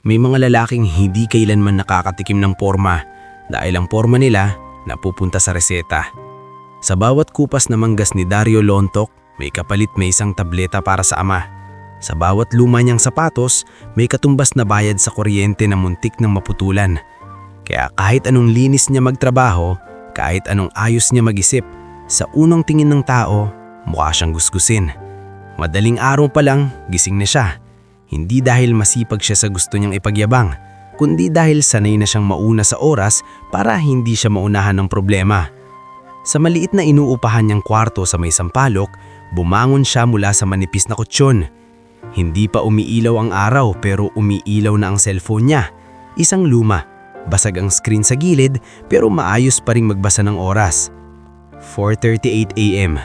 May mga lalaking hindi kailanman nakakatikim ng porma dahil ang porma nila napupunta sa reseta. Sa bawat kupas na manggas ni Dario Lontok, may kapalit may isang tableta para sa ama. Sa bawat luma niyang sapatos, may katumbas na bayad sa kuryente na muntik ng maputulan. Kaya kahit anong linis niya magtrabaho, kahit anong ayos niya mag-isip, sa unang tingin ng tao, mukha siyang gusgusin. Madaling araw pa lang, gising na siya. Hindi dahil masipag siya sa gusto niyang ipagyabang, kundi dahil sanay na siyang mauna sa oras para hindi siya maunahan ng problema. Sa maliit na inuupahan niyang kwarto sa may sampalok, bumangon siya mula sa manipis na kutsyon. Hindi pa umiilaw ang araw pero umiilaw na ang cellphone niya. Isang luma, basag ang screen sa gilid pero maayos pa ring magbasa ng oras. 4:38 AM.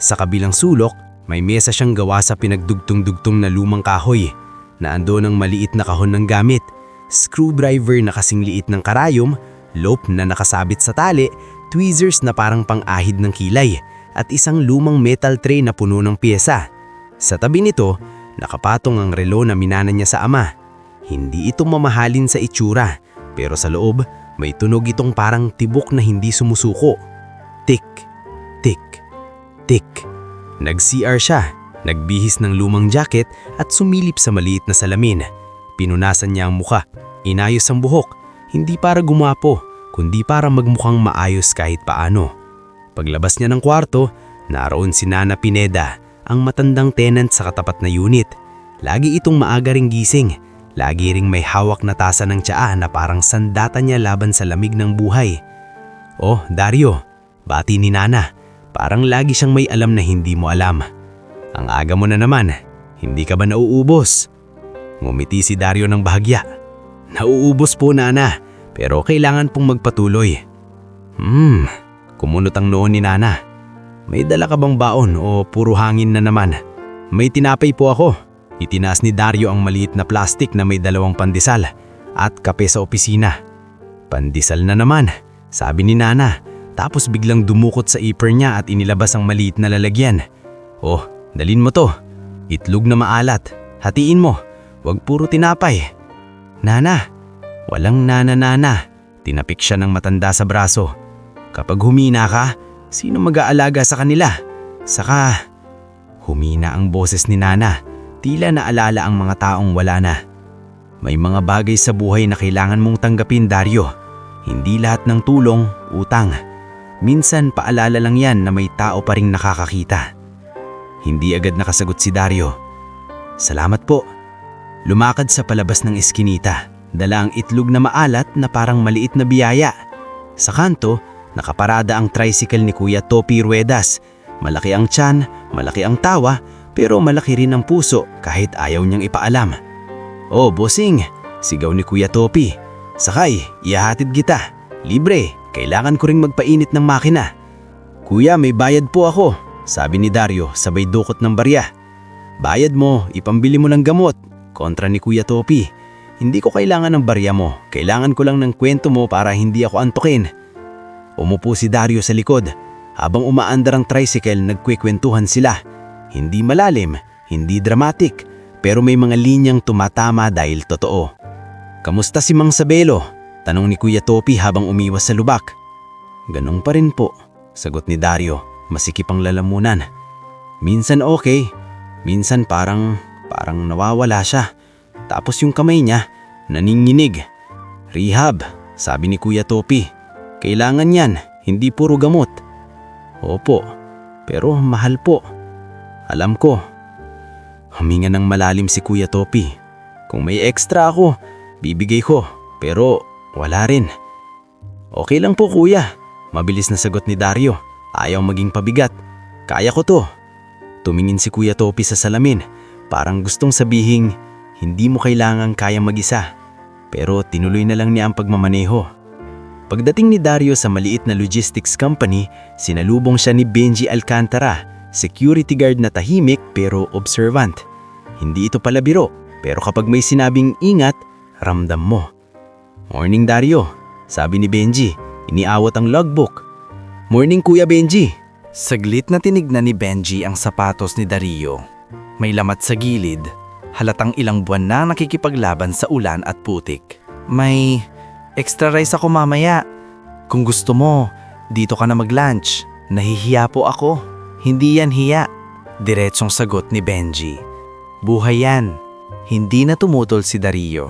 Sa kabilang sulok, may mesa siyang gawa sa pinagdugtong-dugtong na lumang kahoy. Naandun ang maliit na kahon ng gamit, screwdriver na kasing liit ng karayom, loop na nakasabit sa tali, tweezers na parang pang-ahid ng kilay, at isang lumang metal tray na puno ng pyesa. Sa tabi nito, nakapatong ang relo na minana niya sa ama. Hindi ito mamahalin sa itsura, pero sa loob, may tunog itong parang tibok na hindi sumusuko. Tik, tik, tik. Nag-CR siya, nagbihis ng lumang jacket at sumilip sa maliit na salamin. Pinunasan niya ang muka, inayos ang buhok, hindi para gumapo, kundi para magmukhang maayos kahit paano. Paglabas niya ng kwarto, naroon si Nana Pineda, ang matandang tenant sa katapat na unit. Lagi itong maaga ring gising, lagi ring may hawak na tasa ng tsaa na parang sandata niya laban sa lamig ng buhay. "Oh, Dario," bati ni Nana. Parang lagi siyang may alam na hindi mo alam. "Ang aga mo na naman, hindi ka ba nauubos?" Ngumiti si Dario ng bahagya. "Nauubos po, Nana, pero kailangan pong magpatuloy." Kumunot ang noon ni Nana. "May dala ka bang baon o puro hangin na naman?" "May tinapay po ako." Itinaas ni Dario ang maliit na plastik na may 2 pandesal at kape sa opisina. "Pandesal na naman," sabi ni Nana. Tapos biglang dumukot sa apron niya at inilabas ang maliit na lalagyan. "Oh, dalin mo to. Itlog na maalat. Hatiin mo. Huwag puro tinapay." "Nana." "Walang nana-nana." Tinapik siya ng matanda sa braso. "Kapag humina ka, sino mag-aalaga sa kanila? Saka..." Humina ang boses ni Nana. Tila naalala ang mga taong wala na. "May mga bagay sa buhay na kailangan mong tanggapin, Dario. Hindi lahat ng tulong, utang. Minsan paalala lang yan na may tao pa ring nakakakita." Hindi agad nakasagot si Dario. "Salamat po." Lumakad sa palabas ng eskinita, dala ang itlog na maalat na parang maliit na biyaya. Sa kanto, nakaparada ang tricycle ni Kuya Topi Ruedas. Malaki ang tiyan, malaki ang tawa, pero malaki rin ang puso kahit ayaw niyang ipaalam. "Oh, bossing!" sigaw ni Kuya Topi. "Sakay, ihahatid kita. Libre, kailangan ko ring magpainit ng makina." "Kuya, may bayad po ako," sabi ni Dario sabay dukot ng barya. "Bayad mo, ipambili mo ng gamot," kontra ni Kuya Topi. "Hindi ko kailangan ng barya mo, kailangan ko lang ng kwento mo para hindi ako antukin." Umupo si Dario sa likod. Habang umaandar ang tricycle, nagkwekwentuhan sila. Hindi malalim, hindi dramatic, pero may mga linyang tumatama dahil totoo. "Kamusta si Mang Sabelo?" tanong ni Kuya Topi habang umiwas sa lubak. "Ganun pa rin po," sagot ni Dario, masikip ang lalamunan. "Minsan okay, minsan parang nawawala siya. Tapos yung kamay niya, naninginig." "Rehab," sabi ni Kuya Topi. "Kailangan yan, hindi puro gamot." "Opo, pero mahal po." "Alam ko." Huminga ng malalim si Kuya Topi. "Kung may extra ako, bibigay ko, pero wala rin." "Okay lang po, kuya," mabilis na sagot ni Dario. Ayaw maging pabigat. "Kaya ko to." Tumingin si Kuya Topi sa salamin. Parang gustong sabihing, hindi mo kailangang kaya mag-isa. Pero tinuloy na lang niya ang pagmamaneho. Pagdating ni Dario sa maliit na logistics company, sinalubong siya ni Benji Alcantara, security guard na tahimik pero observant. Hindi ito pala biro, pero kapag may sinabing ingat, ramdam mo. "Morning, Dario," sabi ni Benji. Iniawat ang logbook. "Morning, Kuya Benji." Saglit na tinignan ni Benji ang sapatos ni Dario. May lamat sa gilid, Halatang ilang buwan na nakikipaglaban sa ulan at putik. May extra rice ako mamaya. Kung gusto mo, dito ka na mag-lunch. Nahihiya po ako. Hindi yan hiya. Diretsong sagot ni Benji. Buhay yan. Hindi na tumutol si Dario.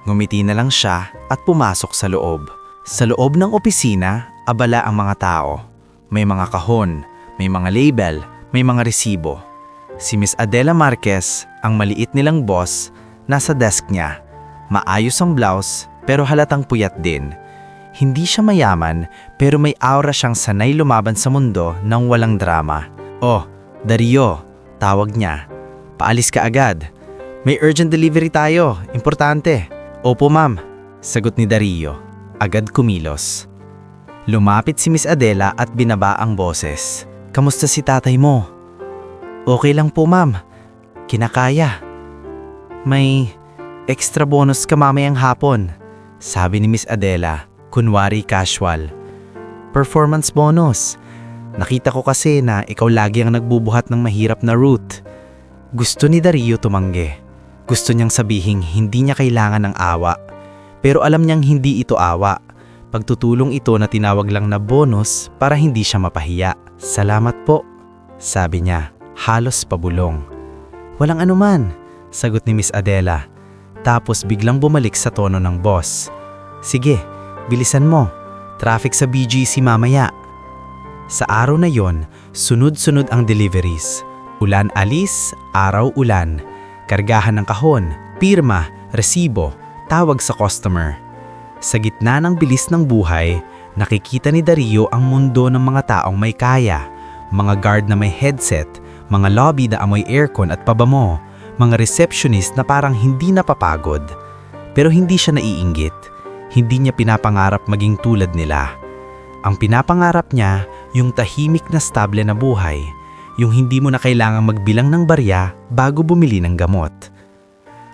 Ngumiti na lang siya at pumasok sa loob. Sa loob ng opisina, abala ang mga tao. May mga kahon, may mga label, may mga resibo. Si Miss Adela Marquez, ang maliit nilang boss, nasa desk niya. Maayos ang blouse pero halatang puyat din. Hindi siya mayaman pero may aura siyang sanay lumaban sa mundo nang walang drama. "Oh, Dario," tawag niya. "Paalis ka agad. May urgent delivery tayo, importante." "Opo ma'am," sagot ni Dario. Agad kumilos. Lumapit si Miss Adela at binaba ang boses. "Kamusta si tatay mo?" "Okay lang po ma'am, kinakaya." "May extra bonus ka mamayang hapon," sabi ni Miss Adela, kunwari casual. "Performance bonus. Nakita ko kasi na ikaw lagi ang nagbubuhat ng mahirap na route." Gusto ni Dario tumanggi. Gusto niyang sabihing hindi niya kailangan ng awa. Pero alam niyang hindi ito awa. Pagtutulong ito na tinawag lang na bonus para hindi siya mapahiya. "Salamat po," sabi niya, halos pabulong. "Walang anuman," sagot ni Miss Adela. Tapos biglang bumalik sa tono ng boss. "Sige, bilisan mo. Traffic sa BGC mamaya." Sa araw na yon, sunod-sunod ang deliveries. Ulan alis, araw ulan. Kargahan ng kahon, pirma, resibo, tawag sa customer. Sa gitna ng bilis ng buhay, nakikita ni Dario ang mundo ng mga taong may kaya. Mga guard na may headset, mga lobby na amoy aircon at pabamo, mga receptionist na parang hindi napapagod. Pero hindi siya naiinggit. Hindi niya pinapangarap maging tulad nila. Ang pinapangarap niya, yung tahimik na stable na buhay. Yung hindi mo na kailangang magbilang ng barya bago bumili ng gamot.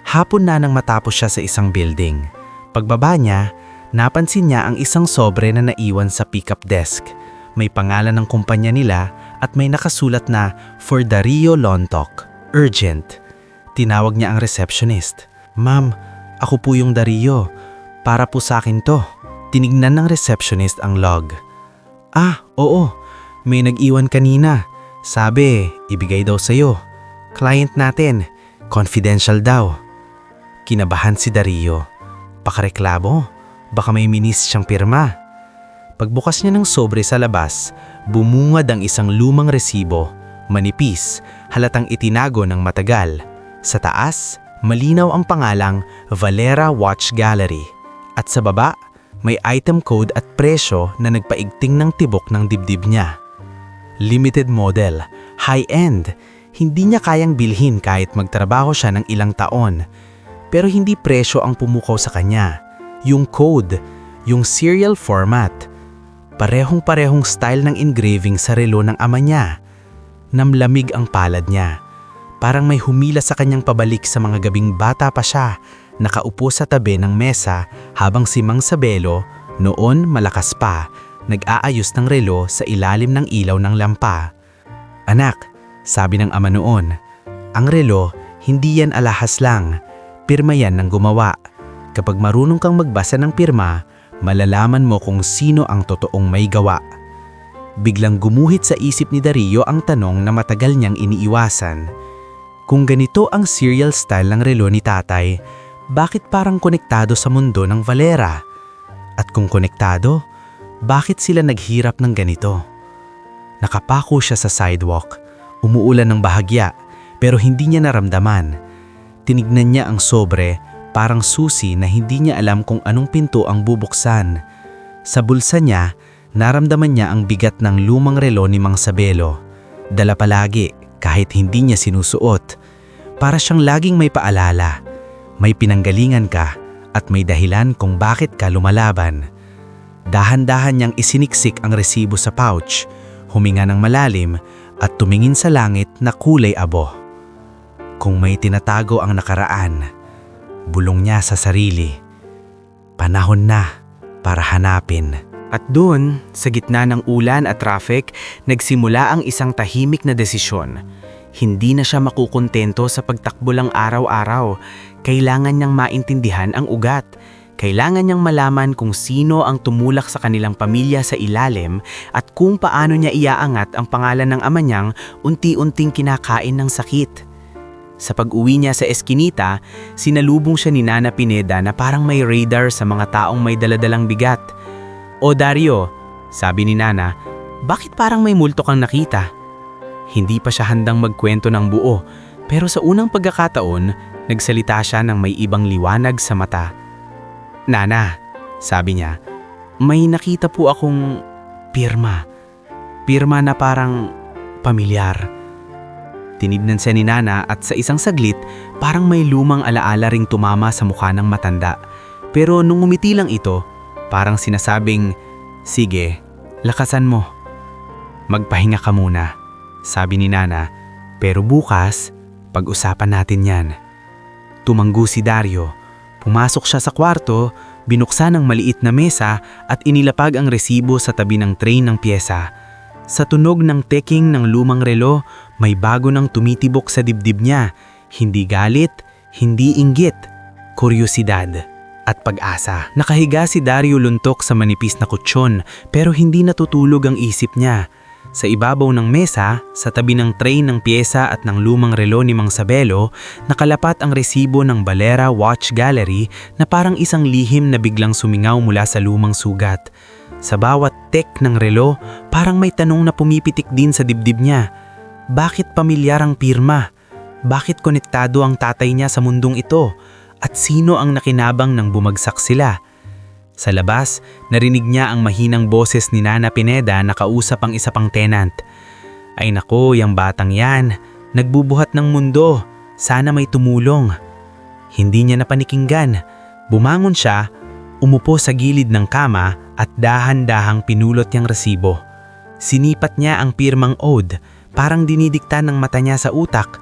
Hapon na nang matapos siya sa isang building. Pagbaba niya, napansin niya ang isang sobre na naiwan sa pickup desk. May pangalan ng kumpanya nila at may nakasulat na "For Dario Lontok, Urgent." Tinawag niya ang receptionist. "Ma'am, ako po yung Dario. Para po sa akin to." Tinignan ng receptionist ang log. "Ah, oo. May nag-iwan kanina. Sabi, ibigay daw sa'yo. Client natin. Confidential daw." Kinabahan si Dario. Pakareklamo? Baka may minis siyang pirma. Pagbukas niya ng sobre sa labas, bumungad ang isang lumang resibo. Manipis, halatang itinago ng matagal. Sa taas, malinaw ang pangalang Valera Watch Gallery. At sa baba, may item code at presyo na nagpaigting ng tibok ng dibdib niya. Limited model, high-end, hindi niya kayang bilhin kahit magtrabaho siya ng ilang taon. Pero hindi presyo ang pumukaw sa kanya. Yung code, yung serial format. Parehong-parehong style ng engraving sa relo ng ama niya. Namlamig ang palad niya. Parang may humila sa kanyang pabalik sa mga gabing bata pa siya, nakaupo sa tabi ng mesa habang si Mang Sabelo, noon malakas pa, nag-aayos ng relo sa ilalim ng ilaw ng lampa. "Anak," sabi ng ama noon, "ang relo, hindi yan alahas lang. Pirma yan ng gumawa. Kapag marunong kang magbasa ng pirma, malalaman mo kung sino ang totoong may gawa." Biglang gumuhit sa isip ni Dario ang tanong na matagal niyang iniiwasan. Kung ganito ang serial style ng relo ni tatay, bakit parang konektado sa mundo ng Valera? At kung konektado, bakit sila naghirap ng ganito? Nakapako siya sa sidewalk. Umuulan ng bahagya, pero hindi niya naramdaman. Tinignan niya ang sobre, parang susi na hindi niya alam kung anong pinto ang bubuksan. Sa bulsa niya, naramdaman niya ang bigat ng lumang relo ni Mang Sabelo. Dala palagi, kahit hindi niya sinusuot. Para siyang laging may paalala. May pinanggalingan ka at may dahilan kung bakit ka lumalaban. Dahan-dahan niyang isiniksik ang resibo sa pouch, huminga ng malalim at tumingin sa langit na kulay abo. Kung may tinatago ang nakaraan, bulong niya sa sarili. Panahon na para hanapin. At doon, sa gitna ng ulan at traffic, nagsimula ang isang tahimik na desisyon. Hindi na siya makukontento sa pagtakbo lang araw-araw. Kailangan niyang maintindihan ang ugat. Kailangan niyang malaman kung sino ang tumulak sa kanilang pamilya sa ilalim at kung paano niya iaangat ang pangalan ng ama niyang unti-unting kinakain ng sakit. Sa pag-uwi niya sa Eskinita, sinalubong siya ni Nana Pineda na parang may radar sa mga taong may daladalang bigat. "O Dario," sabi ni Nana, "bakit parang may multo kang nakita?" Hindi pa siya handang magkwento ng buo, pero sa unang pagkakataon, nagsalita siya ng may ibang liwanag sa mata. "Nana," sabi niya, "may nakita po akong pirma. Pirma na parang pamilyar." Tinignan siya ni Nana at sa isang saglit, parang may lumang alaala ring tumama sa mukha ng matanda. Pero nung umiti lang ito, parang sinasabing, "Sige, lakasan mo. Magpahinga ka muna," sabi ni Nana, "pero bukas, pag-usapan natin yan." Tumanggo si Dario. Pumasok siya sa kwarto, binuksan ang maliit na mesa at inilapag ang resibo sa tabi ng tray ng pyesa. Sa tunog ng ticking ng lumang relo, may bago nang tumitibok sa dibdib niya. Hindi galit, hindi inggit, kuryosidad at pag-asa. Nakahiga si Dario luntok sa manipis na kutsyon pero hindi natutulog ang isip niya. Sa ibabaw ng mesa, sa tabi ng tray ng pyesa at ng lumang relo ni Mang Sabelo, nakalapat ang resibo ng Balera Watch Gallery na parang isang lihim na biglang sumingaw mula sa lumang sugat. Sa bawat tek ng relo, parang may tanong na pumipitik din sa dibdib niya. Bakit pamilyar ang pirma? Bakit konektado ang tatay niya sa mundong ito? At sino ang nakinabang nang bumagsak sila? Sa labas, narinig niya ang mahinang boses ni Nana Pineda na kausap ang isa pang tenant. "Ay nako, yang batang yan. Nagbubuhat ng mundo. Sana may tumulong." Hindi niya napanikinggan. Bumangon siya, umupo sa gilid ng kama at dahan-dahang pinulot niyang resibo. Sinipat niya ang pirmang ode, parang dinidikta ng mata niya sa utak.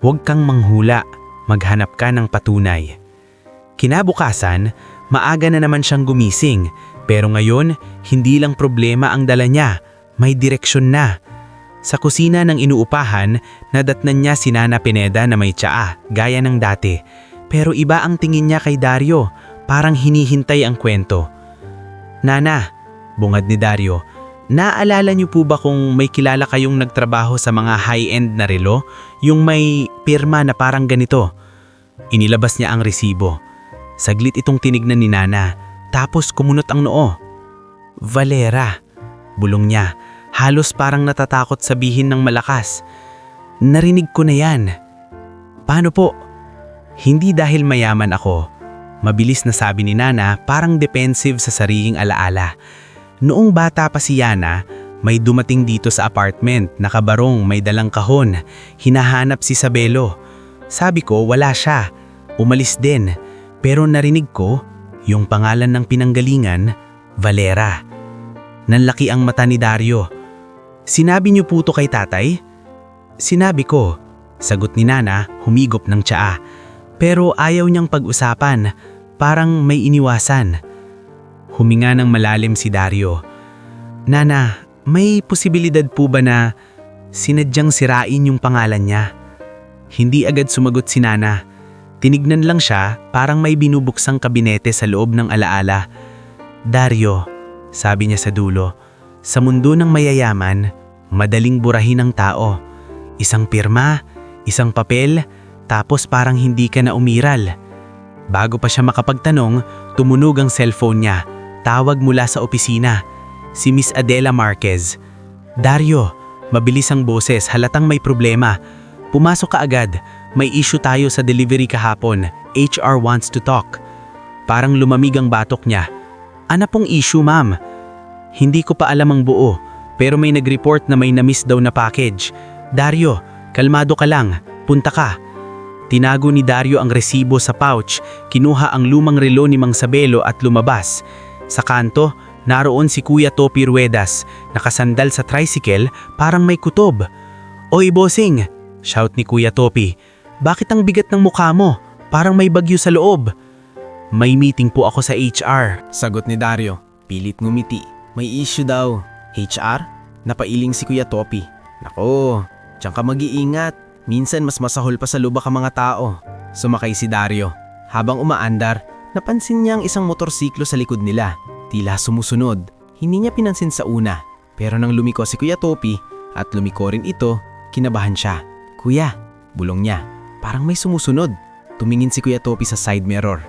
"Huwag kang manghula, maghanap ka ng patunay." Kinabukasan, maaga na naman siyang gumising, pero ngayon, hindi lang problema ang dala niya, may direksyon na. Sa kusina ng inuupahan, nadatnan niya si Nana Pineda na may tsaa, gaya ng dati. Pero iba ang tingin niya kay Dario, parang hinihintay ang kwento. "Nana," bungad ni Dario, "naalala niyo po ba kung may kilala kayong nagtrabaho sa mga high-end na relo? Yung may pirma na parang ganito?" Inilabas niya ang resibo. Saglit itong tinignan ni Nana, tapos kumunot ang noo. "Valera," bulong niya, halos parang natatakot sabihin ng malakas. "Narinig ko na yan." "Paano po?" "Hindi dahil mayaman ako." Mabilis na sabi ni Nana, parang defensive sa sariling alaala. "Noong bata pa si Yana, may dumating dito sa apartment, nakabarong, may dalang kahon. Hinahanap si Sabelo. Sabi ko wala siya. Umalis din. Pero narinig ko, yung pangalan ng pinanggalingan, Valera." Nanlaki ang mata ni Dario. "Sinabi niyo po to kay tatay?" "Sinabi ko," sagot ni Nana, humigop ng tsaa. Pero ayaw niyang pag-usapan, parang may iniwasan. Huminga ng malalim si Dario. "Nana, may posibilidad po ba na sinadyang sirain yung pangalan niya?" Hindi agad sumagot si Nana. Tinignan lang siya, parang may binubuksang kabinete sa loob ng alaala. "Dario," sabi niya sa dulo, "sa mundo ng mayayaman, madaling burahin ng tao. Isang pirma, isang papel, tapos parang hindi ka na umiral." Bago pa siya makapagtanong, tumunog ang cellphone niya. Tawag mula sa opisina. Si Miss Adela Marquez. "Dario," mabilis ang boses, halatang may problema. "Pumasok ka agad. May issue tayo sa delivery kahapon. HR wants to talk." Parang lumamig ang batok niya. "Ano pong issue, ma'am?" "Hindi ko pa alam ang buo, pero may nag-report na may na-miss daw na package." "Dario, kalmado ka lang. Punta ka." Tinago ni Dario ang resibo sa pouch, kinuha ang lumang relo ni Mang Sabelo at lumabas. Sa kanto, naroon si Kuya Topi Ruedas, nakasandal sa tricycle, parang may kutob. "Oy, bossing!" shout ni Kuya Topi. "Bakit ang bigat ng mukha mo? Parang may bagyo sa loob." "May meeting po ako sa HR," Sagot ni Dario, pilit ngumiti. "May issue daw." "HR?" Napailing si Kuya Topi. "Nako, diyan ka mag-iingat. Minsan mas masahol pa sa lubak ang mga tao. Sumakay si Dario. Habang umaandar, napansin niya ang isang motorsiklo sa likod nila. Tila sumusunod. Hindi niya pinansin sa una. Pero nang lumiko si Kuya Topi at lumiko rin ito, kinabahan siya. Kuya, bulong niya. Parang may sumusunod. Tumingin si Kuya Topi sa side mirror.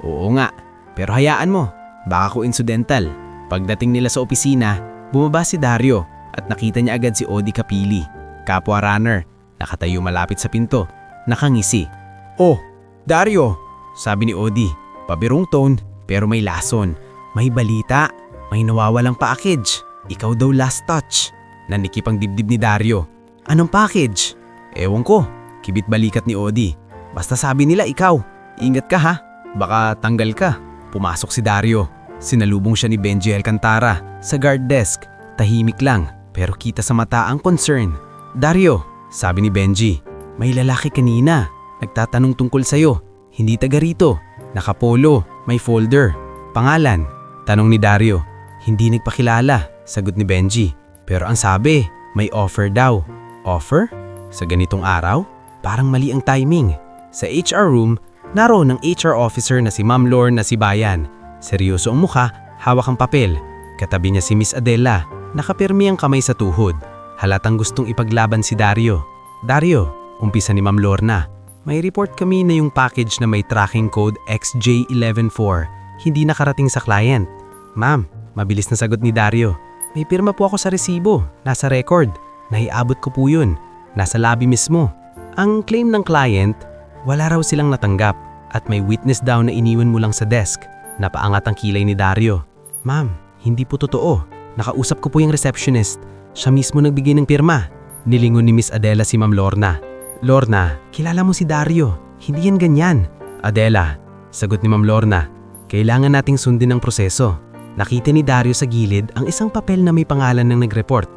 Oo nga, pero hayaan mo. Baka coincidental. Pagdating nila sa opisina, bumaba si Dario at nakita niya agad si Odi Kapili. Kapwa runner, nakatayo malapit sa pinto, nakangisi. Oh, Dario! Sabi ni Odi, pabirong tone pero may lason. May balita, may nawawalang package. Ikaw daw last touch. Nanikip ang dibdib ni Dario. Anong package? Ewan ko, kibit balikat ni Odi. Basta sabi nila ikaw, ingat ka ha, baka tanggal ka. Pumasok si Dario. Sinalubong siya ni Benji Alcantara sa guard desk. Tahimik lang pero kita sa mata ang concern. Dario, sabi ni Benji, may lalaki kanina. Nagtatanong tungkol sa'yo. Hindi taga rito. Nakapolo, may folder. Pangalan? Tanong ni Dario. Hindi nagpakilala, sagot ni Benji. Pero ang sabi, may offer daw. Offer? Sa ganitong araw? Parang mali ang timing. Sa HR room, naroon ang HR officer na si Ma'am Lorna Sibayan. Seryoso ang mukha, hawak ang papel. Katabi niya si Miss Adela, nakapirmi ang kamay sa tuhod. Halatang gustong ipaglaban si Dario. Dario, umpisa ni Ma'am Lorna. May report kami na yung package na may tracking code XJ114 hindi nakarating sa client. Ma'am, mabilis na sagot ni Dario. May pirma po ako sa resibo, nasa record. Naiabot ko po yun, nasa lobby mismo. Ang claim ng client, wala raw silang natanggap at may witness daw na iniwan mo lang sa desk. Napaangat ang kilay ni Dario. Ma'am, hindi po totoo. Nakausap ko po yung receptionist. Siya mismo nagbigay ng pirma. Nilingon ni Miss Adela si Ma'am Lorna. Lorna, kilala mo si Dario. Hindi yan ganyan. Adela, sagot ni Ma'am Lorna. Kailangan nating sundin ang proseso. Nakita ni Dario sa gilid ang isang papel na may pangalan ng nag-report.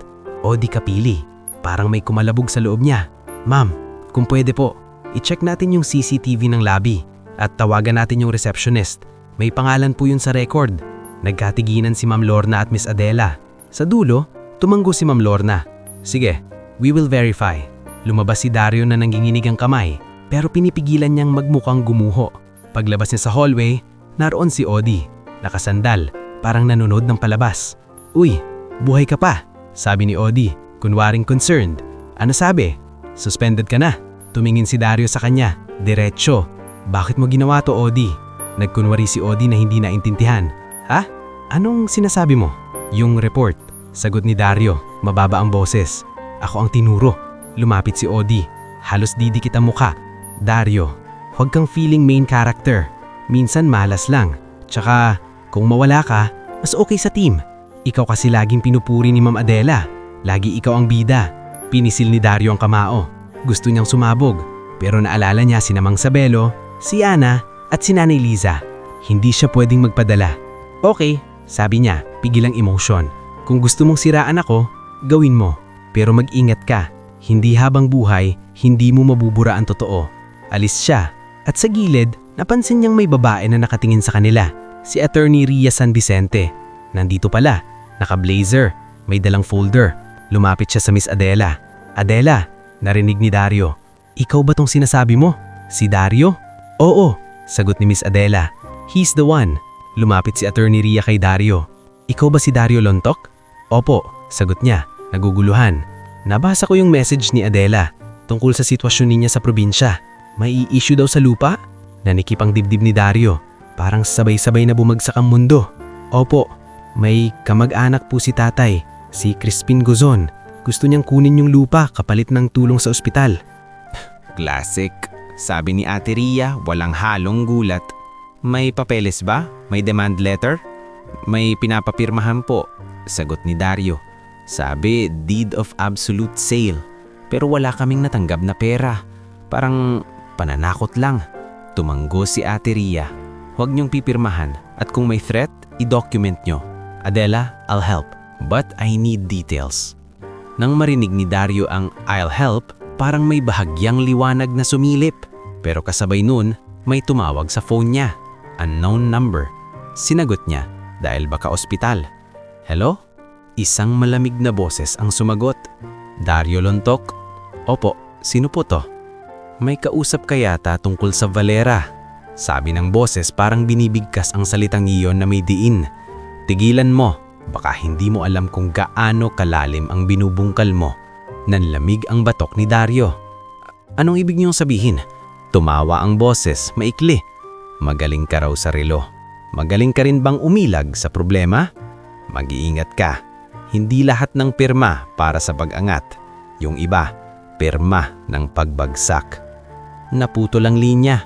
Odi Kapili. Parang may kumalabog sa loob niya. Ma'am, kung pwede po, i-check natin yung CCTV ng lobby at tawagan natin yung receptionist. May pangalan po yun sa record. Nagkatiginan si Ma'am Lorna at Miss Adela. Sa dulo, tumanggo si Ma'am Lorna. Sige, we will verify. Lumabas si Dario na nanginginig ang kamay pero pinipigilan niyang magmukhang gumuho. Paglabas niya sa hallway, naroon si Odi. Nakasandal, parang nanonood ng palabas. Uy, buhay ka pa, sabi ni Odi, kunwaring concerned. Ano sabi? Suspended ka na. Tumingin si Dario sa kanya, diretso. Bakit mo ginawa to, Odi? Nagkunwari si Odi na hindi naintindihan. Ha? Anong sinasabi mo? Yung report, sagot ni Dario, mababa ang boses. Ako ang tinuro. Lumapit si Odi. Halos didikit ang muka. Dario, huwag kang feeling main character. Minsan malas lang. Tsaka, kung mawala ka, mas okay sa team. Ikaw kasi laging pinupuri ni Ma'am Adela. Lagi ikaw ang bida. Pinisil ni Dario ang kamao. Gusto niyang sumabog. Pero naalala niya si Namang Sabelo, si Ana, at si Nanay Liza. Hindi siya pwedeng magpadala. Okay, sabi niya, pigil ang emotion. Kung gusto mong siraan ako, gawin mo. Pero mag-ingat ka. Hindi habang buhay, hindi mo mabubura ang totoo. Alis siya, at sa gilid, napansin niyang may babae na nakatingin sa kanila. Si Attorney Ria San Vicente. Nandito pala, naka-blazer, may dalang folder. Lumapit siya sa Miss Adela. Adela, narinig ni Dario. Ikaw ba tong sinasabi mo? Si Dario? Oo, sagot ni Miss Adela. He's the one. Lumapit si Attorney Ria kay Dario. Ikaw ba si Dario Lontok? Opo, sagot niya, naguguluhan. Nabasa ko yung message ni Adela tungkol sa sitwasyon niya sa probinsya. May i-issue daw sa lupa? Nanikip ang dibdib ni Dario. Parang sabay-sabay na bumagsak ang mundo. Opo, may kamag-anak po si tatay, si Crispin Gozon. Gusto niyang kunin yung lupa kapalit ng tulong sa ospital. Classic. Sabi ni Ate Ria, walang halong gulat. May papeles ba? May demand letter? May pinapapirmahan po, sagot ni Dario. Sabi, deed of absolute sale. Pero wala kaming natanggap na pera. Parang pananakot lang. Tumanggo si Ate Ria. Huwag niyong pipirmahan at kung may threat, i-document niyo. Adela, I'll help. But I need details. Nang marinig ni Dario ang I'll help, parang may bahagyang liwanag na sumilip. Pero kasabay nun, may tumawag sa phone niya. Unknown number. Sinagot niya dahil baka ospital. Hello? Isang malamig na boses ang sumagot. Dario Lontok? Opo, sino po to? May kausap ka yata tungkol sa Valera. Sabi ng boses parang binibigkas ang salitang iyon na may diin. Tigilan mo, baka hindi mo alam kung gaano kalalim ang binubungkal mo. Nanlamig ang batok ni Dario. Anong ibig niyong sabihin? Tumawa ang boses, maikli. Magaling ka raw sa relo. Magaling ka rin bang umilag sa problema? Mag-iingat ka. Hindi lahat ng pirma para sa pag-angat. Yung iba, pirma ng pagbagsak. Naputol ang linya.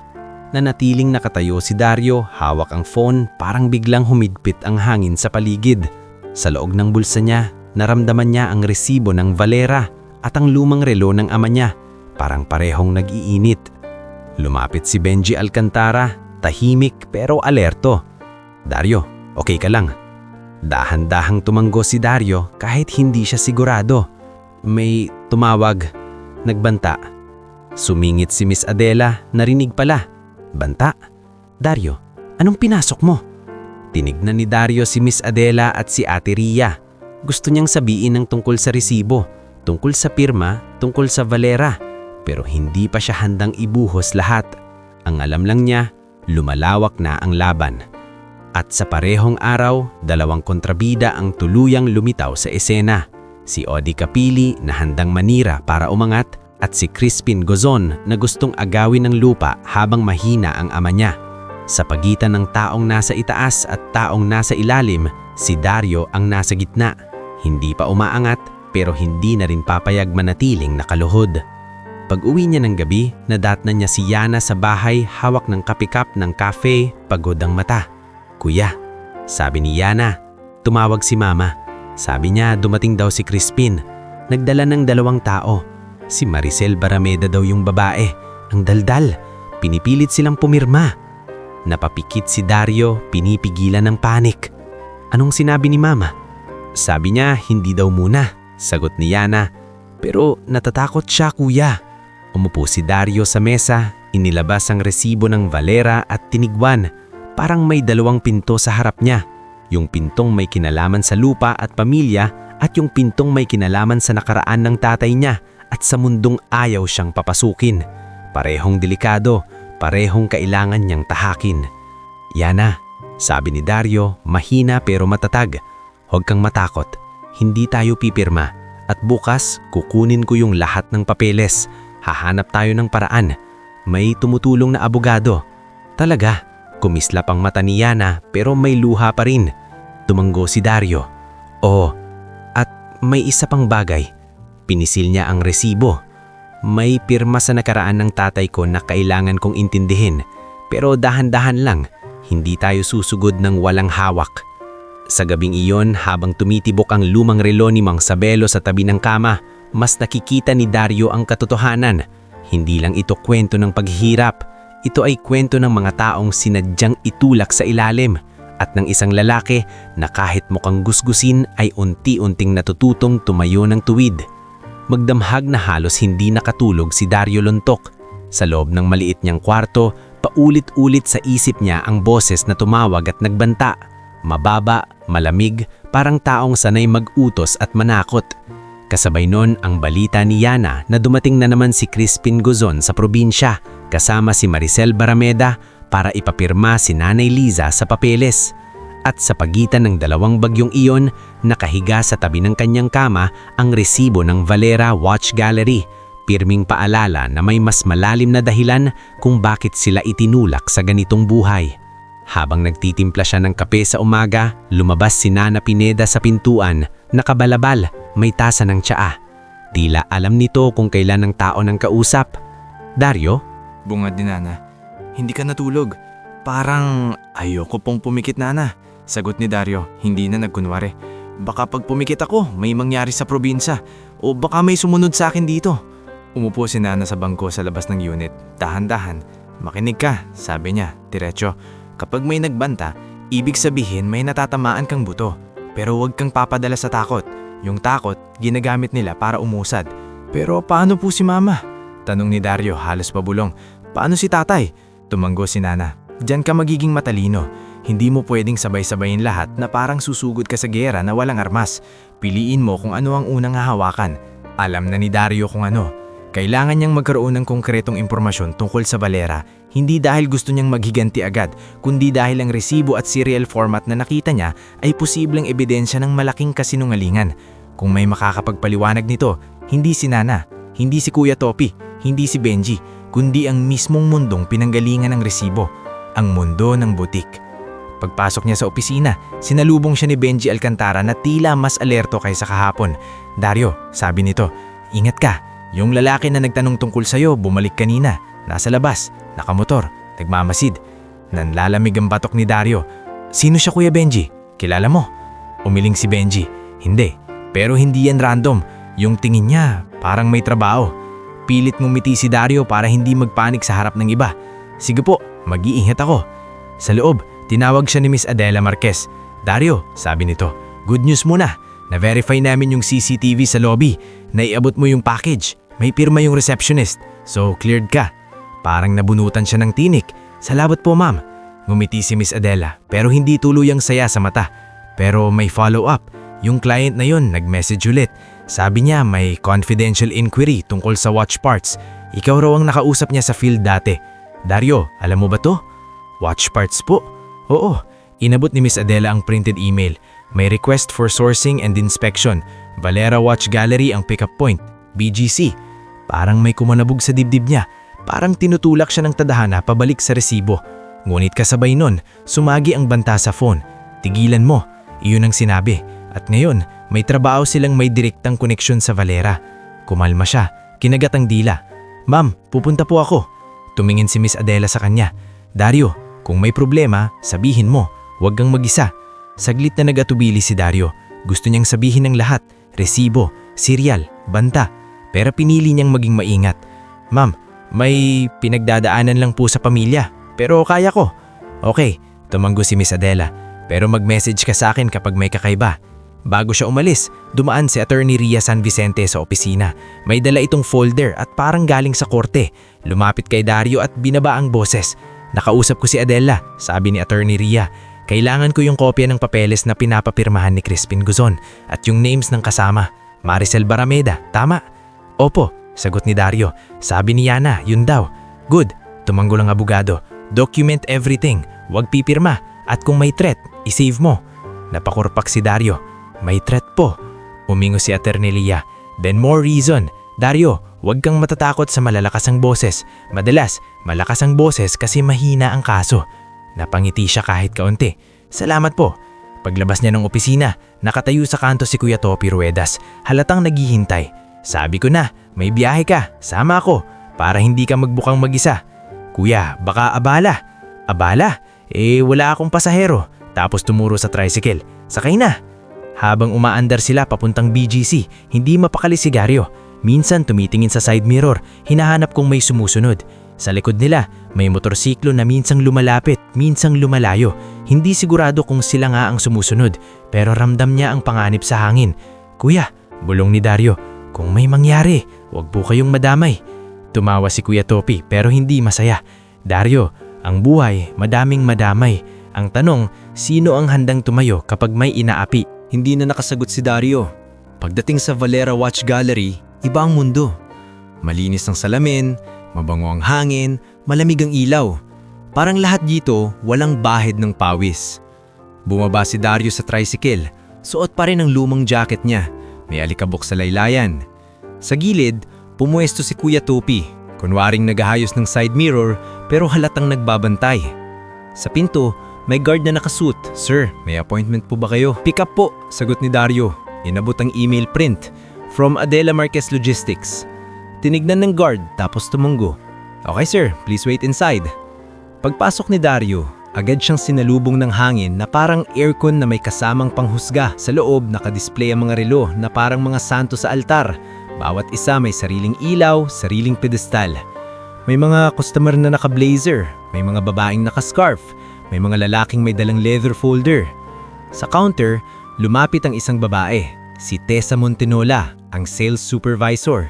Nanatiling nakatayo si Dario, hawak ang phone, parang biglang humigpit ang hangin sa paligid. Sa loob ng bulsa niya, naramdaman niya ang resibo ng Valera at ang lumang relo ng ama niya, parang parehong nag-iinit. Lumapit si Benji Alcantara, tahimik pero alerto. Dario, okay ka lang? Dahan-dahang tumanggo si Dario kahit hindi siya sigurado. May tumawag, nagbanta. Sumingit si Miss Adela, narinig pala. Banta? Dario, anong pinasok mo? Tinignan ni Dario si Miss Adela at si Ate Ria. Gusto niyang sabihin ng tungkol sa resibo, tungkol sa pirma, tungkol sa Valera. Pero hindi pa siya handang ibuhos lahat. Ang alam lang niya, lumalawak na ang laban. At sa parehong araw, dalawang kontrabida ang tuluyang lumitaw sa esena. Si Odi Capili na handang manira para umangat at si Crispin Gozon na gustong agawin ng lupa habang mahina ang ama niya. Sa pagitan ng taong nasa itaas at taong nasa ilalim, si Dario ang nasa gitna. Hindi pa umaangat pero hindi na rin papayag manatiling nakaluhod. Pag-uwi niya ng gabi, nadatnan niya si Yana sa bahay hawak ng kapikap ng cafe, pagod ang mata. Kuya, sabi ni Yana. Tumawag si Mama. Sabi niya dumating daw si Crispin. Nagdala ng 2 tao. Si Maricel Barameda daw yung babae. Ang daldal. Pinipilit silang pumirma. Napapikit si Dario, pinipigilan ng panik. Anong sinabi ni Mama? Sabi niya hindi daw muna. Sagot ni Yana. Pero natatakot siya, kuya. Umupo si Dario sa mesa, inilabas ang resibo ng Valera at tinigwan. Parang may 2 pinto sa harap niya. Yung pintong may kinalaman sa lupa at pamilya at yung pintong may kinalaman sa nakaraan ng tatay niya at sa mundong ayaw siyang papasukin. Parehong delikado, parehong kailangan niyang tahakin. Yana, sabi ni Dario, mahina pero matatag. Huwag kang matakot, hindi tayo pipirma. At bukas, kukunin ko yung lahat ng papeles. Hahanap tayo ng paraan. May tumutulong na abogado. Talaga, kumislap ang mata ni Yana pero may luha pa rin. Tumanggo si Dario. Oo, at may isa pang bagay. Pinisil niya ang resibo. May pirma sa nakaraan ng tatay ko na kailangan kong intindihin. Pero dahan-dahan lang, hindi tayo susugod ng walang hawak. Sa gabing iyon, habang tumitibok ang lumang relo ni Mang Sabelo sa tabi ng kama, mas nakikita ni Dario ang katotohanan. Hindi lang ito kwento ng paghihirap. Ito ay kwento ng mga taong sinadyang itulak sa ilalim at ng isang lalaki na kahit mukhang gusgusin ay unti-unting natututong tumayo ng tuwid. Magdamhag na halos hindi nakatulog si Dario Lontok. Sa loob ng maliit niyang kwarto, paulit-ulit sa isip niya ang boses na tumawag at nagbanta. Mababa, malamig, parang taong sanay mag-utos at manakot. Kasabay nun ang balita ni Yana na dumating na naman si Crispin Gozon sa probinsya kasama si Maricel Barameda para ipapirma si Nanay Liza sa papeles. At sa pagitan ng 2 bagyong iyon, nakahiga sa tabi ng kanyang kama ang resibo ng Valera Watch Gallery, pirming paalala na may mas malalim na dahilan kung bakit sila itinulak sa ganitong buhay. Habang nagtitimpla siya ng kape sa umaga, lumabas si Nana Pineda sa pintuan, nakabalabal, may tasa ng tsaa. Tila alam nito kung kailan ang tao ng kausap. Dario? Bungad ni Nana. Hindi ka natulog. Parang ayoko pong pumikit, Nana. Sagot ni Dario, hindi na nagkunwari. Baka pag pumikit ako, may mangyari sa probinsya. O baka may sumunod sa akin dito. Umupo si Nana sa bangko sa labas ng unit. Dahan-dahan. Makinig ka, sabi niya, diretso. Kapag may nagbanta, ibig sabihin may natatamaan kang buto. Pero huwag kang papadala sa takot. Yung takot, ginagamit nila para umusad. Pero paano po si Mama? Tanong ni Dario halos pabulong. Paano si Tatay? Tumanggo si Nana. Diyan ka magiging matalino. Hindi mo pwedeng sabay-sabayin lahat na parang susugod ka sa gera na walang armas. Piliin mo kung ano ang unang hahawakan. Alam na ni Dario kung ano. Kailangan niyang magkaroon ng konkretong impormasyon tungkol sa Valera, hindi dahil gusto niyang maghiganti agad, kundi dahil ang resibo at serial format na nakita niya ay posibleng ebidensya ng malaking kasinungalingan. Kung may makakapagpaliwanag nito, hindi si Nana, hindi si Kuya Topi, hindi si Benji, kundi ang mismong mundong pinanggalingan ng resibo, ang mundo ng butik. Pagpasok niya sa opisina, sinalubong siya ni Benji Alcantara na tila mas alerto kaysa kahapon. Dario, sabi nito, ingat ka. Yung lalaki na nagtanong tungkol sa'yo, bumalik kanina. Nasa labas, nakamotor, nagmamasid. Nanlalamig ang batok ni Dario. Sino siya, Kuya Benji? Kilala mo? Umiling si Benji. Hindi, pero hindi yan random. Yung tingin niya, parang may trabaho. Pilit ngumiti si Dario para hindi magpanik sa harap ng iba. Sige po, mag-iingat ako. Sa loob, tinawag siya ni Miss Adela Marquez. Dario, sabi nito, good news muna. Na-verify namin yung CCTV sa lobby. Naiabot mo yung package. May pirma yung receptionist. So, cleared ka. Parang nabunutan siya ng tinik. Salamat po, ma'am. Ngumiti si Miss Adela, pero hindi tuluyang saya sa mata. Pero may follow-up. Yung client na yun nag-message ulit. Sabi niya may confidential inquiry tungkol sa watch parts. Ikaw raw ang nakausap niya sa field dati. Dario, alam mo ba to? Watch parts po? Oo. Inabot ni Miss Adela ang printed email. May request for sourcing and inspection. Valera Watch Gallery ang pickup point. BGC. Parang may kumanabog sa dibdib niya. Parang tinutulak siya ng tadhana pabalik sa resibo. Ngunit kasabay nun, sumagi ang banta sa phone. Tigilan mo. Iyon ang sinabi. At ngayon, may trabaho silang may direktang koneksyon sa Valera. Kumalma siya. Kinagat ang dila. Ma'am, pupunta po ako. Tumingin si Miss Adela sa kanya. Dario, kung may problema, sabihin mo. Huwag kang mag-isa. Saglit na nagatubili si Dario. Gusto niyang sabihin ng lahat. Resibo, serial, banta. Pero pinili niyang maging maingat. Ma'am, may pinagdadaanan lang po sa pamilya. Pero kaya ko. Okay, tumanggo si Miss Adela. Pero mag-message ka sa akin kapag may kakaiba. Bago siya umalis, dumaan si Attorney Ria San Vicente sa opisina. May dala itong folder at parang galing sa korte. Lumapit kay Dario at binaba ang boses. Nakausap ko si Adela, sabi ni Attorney Ria. Kailangan ko yung kopya ng papeles na pinapapirmahan ni Crispin Guzon at yung names ng kasama. Maricel Barameda, tama? Opo, sagot ni Dario. Sabi ni Yana, yun daw. Good, tumanggol ang abogado. Document everything, wag pipirma. At kung may threat, isave mo. Napakurpak si Dario. May threat po. Umingo si Attorney Lia. Then more reason. Dario, wag kang matatakot sa malalakas ang boses. Madalas, malakas ang boses kasi mahina ang kaso. Napangiti siya kahit kaunti. Salamat po. Paglabas niya ng opisina, nakatayo sa kanto si Kuya Topi Ruedas. Halatang naghihintay. Sabi ko na, may biyahe ka. Sama ako. Para hindi ka magbukang mag-isa. Kuya, baka abala. Abala? Wala akong pasahero. Tapos tumuro sa tricycle. Sakay na. Habang umaandar sila papuntang BGC, hindi mapakali si Dario. Minsan tumitingin sa side mirror, hinahanap kung may sumusunod. Sa likod nila, may motorsiklo na minsang lumalapit, minsang lumalayo. Hindi sigurado kung sila nga ang sumusunod, pero ramdam niya ang panganib sa hangin. Kuya, bulong ni Dario, kung may mangyari, huwag po kayong madamay. Tumawa si Kuya Topi pero hindi masaya. Dario, ang buhay, madaming madamay. Ang tanong, sino ang handang tumayo kapag may inaapi? Hindi na nakasagot si Dario. Pagdating sa Valera Watch Gallery, iba ang mundo. Malinis ang salamin, mabango ang hangin, malamig ang ilaw. Parang lahat dito walang bahid ng pawis. Bumaba si Dario sa tricycle. Suot pa rin ang lumang jacket niya. May alikabok sa laylayan. Sa gilid, pumuesto si Kuya Topi. Kunwaring nagahayos ng side mirror pero halatang nagbabantay. Sa pinto, may guard na nakasuit. Sir, may appointment po ba kayo? Pick up po, sagot ni Dario. Inabot ang email print from Adela Marquez Logistics. Tinignan ng guard tapos tumunggo. Okay sir, please wait inside. Pagpasok ni Dario, agad siyang sinalubong ng hangin na parang aircon na may kasamang panghusga. Sa loob, nakadisplay ang mga relo na parang mga santo sa altar. Bawat isa may sariling ilaw, sariling pedestal. May mga customer na naka-blazer, may mga babaeng naka-scarf, may mga lalaking may dalang leather folder. Sa counter, lumapit ang isang babae, si Tessa Montenola, ang sales supervisor.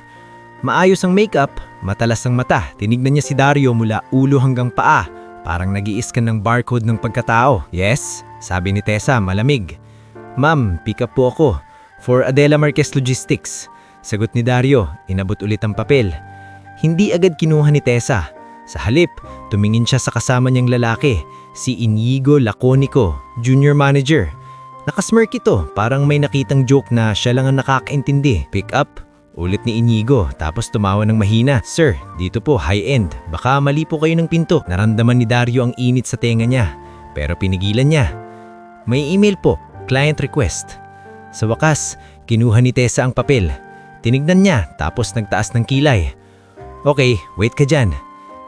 Maayos ang makeup, matalas ang mata. Tinignan niya si Dario mula ulo hanggang paa. Parang nag-i-scan ng barcode ng pagkatao. Yes, sabi ni Tessa, malamig. Ma'am, pick up po ako. For Adela Marquez Logistics. Sagot ni Dario, inabot ulit ang papel. Hindi agad kinuha ni Tessa. Sa halip, tumingin siya sa kasama niyang lalaki, si Inigo Laconico, junior manager. Nakasmirk ito, parang may nakitang joke na siya lang ang nakakaintindi. Pick up, ulit ni Inigo, tapos tumawa ng mahina. Sir, dito po, high-end. Baka mali po kayo ng pinto. Naramdaman ni Dario ang init sa tenga niya, pero pinigilan niya. May email po, client request. Sa wakas, kinuha ni Tessa ang papel. Tinignan niya, tapos nagtaas ng kilay. Okay, wait ka dyan.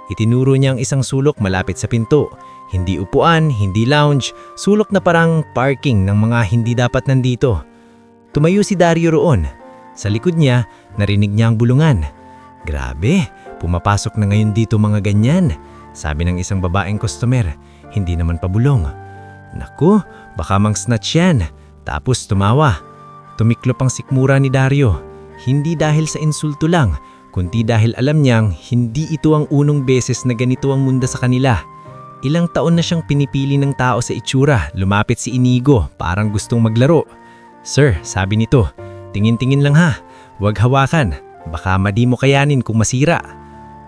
Itinuro niya ang isang sulok malapit sa pinto. Hindi upuan, hindi lounge, sulok na parang parking ng mga hindi dapat nandito. Tumayo si Dario roon. Sa likod niya, narinig niya ang bulungan. Grabe, pumapasok na ngayon dito mga ganyan. Sabi ng isang babaeng customer, hindi naman pabulong. Naku, baka mang snatch yan. Tapos tumawa. Tumiklop ang sikmura ni Dario. Hindi dahil sa insulto lang, kundi dahil alam niyang hindi ito ang unang beses na ganito ang mundo sa kanila. Ilang taon na siyang pinipili ng tao sa itsura, lumapit si Inigo, parang gustong maglaro. Sir, sabi nito, tingin-tingin lang ha, huwag hawakan, baka madi mo kayanin kung masira.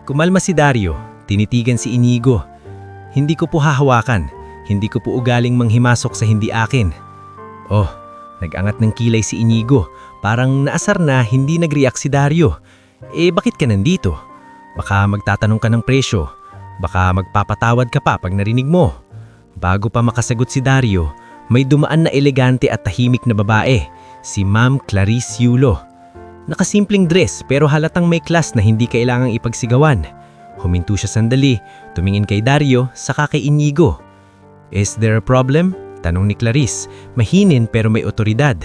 Kumalma si Dario, tinitigan si Inigo. Hindi ko po hahawakan, hindi ko po ugaling manghimasok sa hindi akin. Oh, nag-angat ng kilay si Inigo, parang naasar na hindi nag-react si Dario. Bakit ka nandito? Baka magtatanong ka ng presyo. Baka magpapatawad ka pa pag narinig mo. Bago pa makasagot si Dario, may dumaan na elegante at tahimik na babae, si Ma'am Clarice Yulo. Nakasimpleng dress pero halatang may class na hindi kailangang ipagsigawan. Huminto siya sandali, tumingin kay Dario, saka kay Inigo. Is there a problem? Tanong ni Clarice, mahinin pero may otoridad.